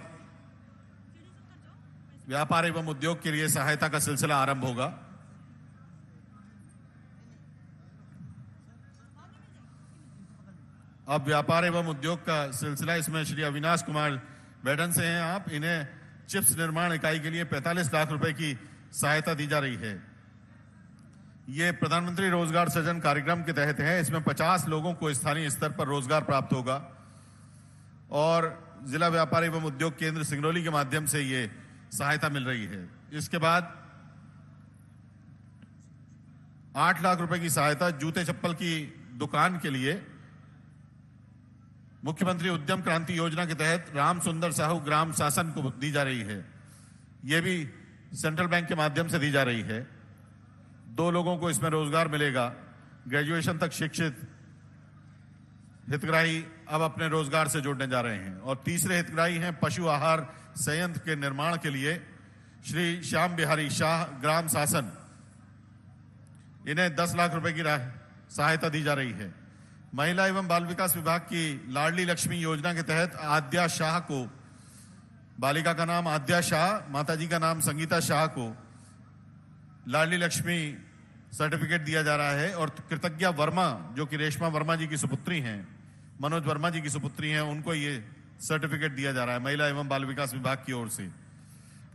व्यापार एवं उद्योग के लिए सहायता का सिलसिला आरंभ होगा। अब व्यापार एवं उद्योग का सिलसिला, इसमें श्री अविनाश कुमार वेडन से हैं आप, इन्हें चिप्स निर्माण इकाई के लिए 45 लाख रुपए की सहायता दी जा रही है। ये प्रधानमंत्री रोजगार सृजन कार्यक्रम के तहत है। इसमें 50 लोगों को स्थानीय स्तर पर रोजगार प्राप्त होगा और जिला व्यापार एवं उद्योग केंद्र सिंगरौली के माध्यम से ये सहायता मिल रही है। इसके बाद 8 लाख रुपए की सहायता जूते चप्पल की दुकान के लिए मुख्यमंत्री उद्यम क्रांति योजना के तहत राम सुंदर साहू ग्राम शासन को दी जा रही है। यह भी सेंट्रल बैंक के माध्यम से दी जा रही है। 2 लोगों को इसमें रोजगार मिलेगा। ग्रेजुएशन तक शिक्षित हितग्राही अब अपने रोजगार से जुड़ने जा रहे हैं। और तीसरे हितग्राही हैं पशु आहार संयंत्र के निर्माण के लिए श्री श्याम बिहारी शाह ग्राम शासन। इन्हें 10 लाख रुपए की सहायता दी जा रही है। महिला एवं बाल विकास विभाग की लाडली लक्ष्मी योजना के तहत आद्या शाह को, बालिका का नाम आद्या शाह, माताजी का नाम संगीता शाह को लाडली लक्ष्मी सर्टिफिकेट दिया जा रहा है। और कृतज्ञा वर्मा जो कि रेशमा वर्मा जी की सुपुत्री हैं, मनोज वर्मा जी की सुपुत्री हैं, उनको ये सर्टिफिकेट दिया जा रहा है महिला एवं बाल विकास विभाग की ओर से।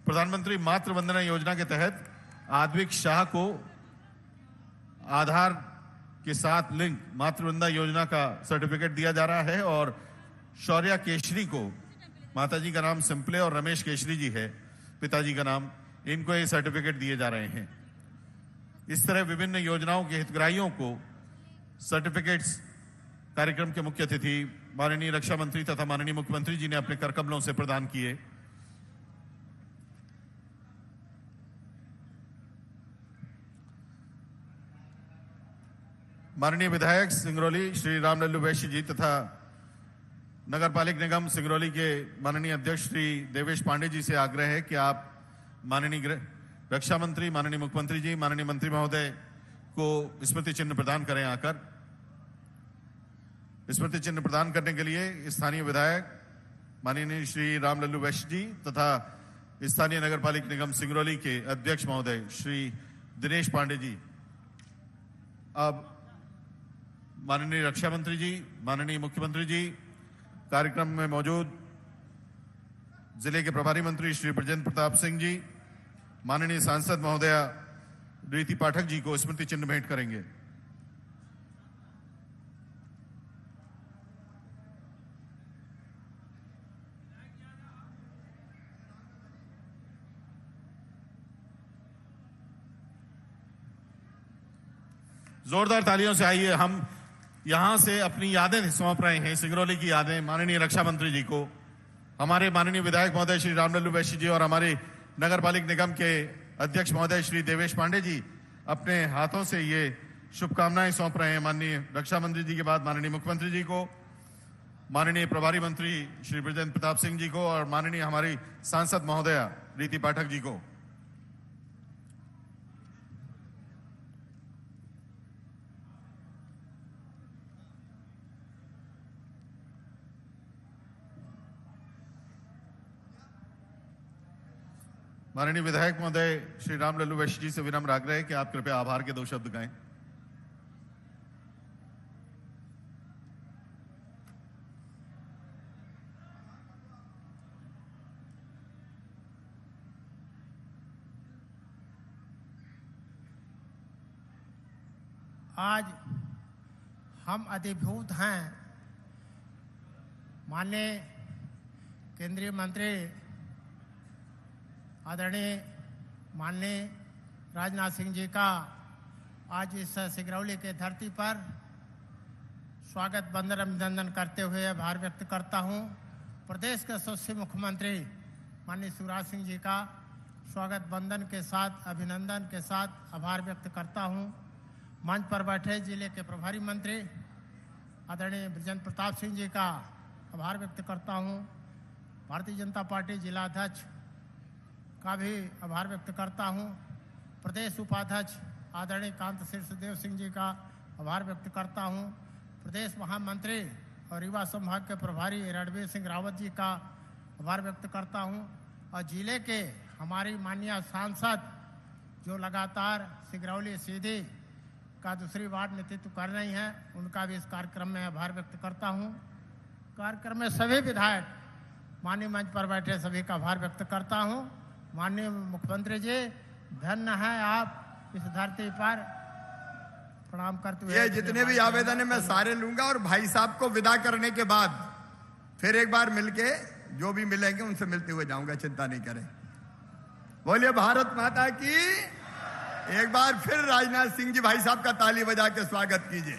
प्रधानमंत्री मातृ वंदना योजना के तहत आद्विक शाह को आधार के साथ लिंक मातृ वंदना योजना का सर्टिफिकेट दिया जा रहा है। और शौर्या केशरी को, माताजी का नाम सिंपले और रमेश केशरी जी है पिताजी का नाम, इनको ये सर्टिफिकेट दिए जा रहे हैं। इस तरह विभिन्न योजनाओं के हितग्राहियों को सर्टिफिकेट्स कार्यक्रम के मुख्य अतिथि माननीय रक्षा मंत्री तथा माननीय मुख्यमंत्री जी ने अपने करकमलों से प्रदान किए। माननीय विधायक सिंगरौली श्री रामलल्लू वैश्य जी तथा नगर पालिक निगम सिंगरौली के माननीय अध्यक्ष श्री देवेश पांडे जी से आग्रह है कि आप माननीय रक्षा मंत्री, माननीय मुख्यमंत्री जी, माननीय मंत्री महोदय को स्मृति चिन्ह प्रदान करें। आकर स्मृति चिन्ह प्रदान करने के लिए स्थानीय विधायक माननीय श्री रामलल्लू वैश्य जी तथा स्थानीय नगर पालिक निगम सिंगरौली के अध्यक्ष महोदय श्री दिनेश पांडे जी, अब माननीय रक्षा मंत्री जी, माननीय मुख्यमंत्री जी, कार्यक्रम में मौजूद जिले के प्रभारी मंत्री श्री ब्रजेंद्र प्रताप सिंह जी, माननीय सांसद महोदया रीति पाठक जी को स्मृति चिन्ह भेंट करेंगे। जोरदार तालियों से आइए हम यहां से अपनी यादें सौंप रहे हैं, सिंगरौली की यादें माननीय रक्षा मंत्री जी को। हमारे माननीय विधायक महोदय श्री रामलल्लू वैश्य जी और हमारे नगर पालिक निगम के अध्यक्ष महोदय श्री देवेश पांडे जी अपने हाथों से ये शुभकामनाएं सौंप रहे हैं माननीय रक्षा मंत्री जी के बाद माननीय मुख्यमंत्री जी को, माननीय प्रभारी मंत्री श्री ब्रजेंद्र प्रताप सिंह जी को और माननीय हमारी सांसद महोदया रीति पाठक जी को। माननीय विधायक महोदय श्री रामलल्लू वैश्य जी से विनम्र आग्रह है कि आप कृपया आभार के 2 शब्द कहें। आज हम अभिभूत हैं माननीय केंद्रीय मंत्री आदरणीय माननीय राजनाथ सिंह जी का आज इस सिंगरौली के धरती पर स्वागत वंदन अभिनंदन करते हुए आभार व्यक्त करता हूं। प्रदेश के यशस्वी मुख्यमंत्री माननीय शिवराज सिंह जी का स्वागत वंदन के साथ, अभिनंदन के साथ आभार व्यक्त करता हूं। मंच पर बैठे जिले के प्रभारी मंत्री आदरणीय ब्रजेंद्र प्रताप सिंह जी का आभार व्यक्त करता हूं। भारतीय जनता पार्टी जिला अध्यक्ष का भी आभार व्यक्त करता हूं। प्रदेश उपाध्यक्ष आदरणीय कांत शीर्षदेव सिंह जी का आभार व्यक्त करता हूं। प्रदेश महामंत्री और युवा संभाग के प्रभारी रणवीर सिंह रावत जी का आभार व्यक्त करता हूं। और जिले के हमारी माननीय सांसद जो लगातार सिंगरौली सीधी का 2री वार्ड नेतृत्व कर रही हैं, उनका भी इस कार्यक्रम में आभार व्यक्त करता हूं। कार्यक्रम में सभी विधायक माननीय मंच पर बैठे सभी का आभार व्यक्त करता हूं। माननीय मुख्यमंत्री जी, धन्य है आप इस धरती पर। प्रणाम करते हुए ये जितने भी आवेदन है मैं सारे लूंगा और भाई साहब को विदा करने के बाद फिर एक बार मिलके जो भी मिलेंगे उनसे मिलते हुए जाऊंगा, चिंता नहीं करें। बोलिए भारत माता की। एक बार फिर राजनाथ सिंह जी भाई साहब का ताली बजा के स्वागत कीजिए।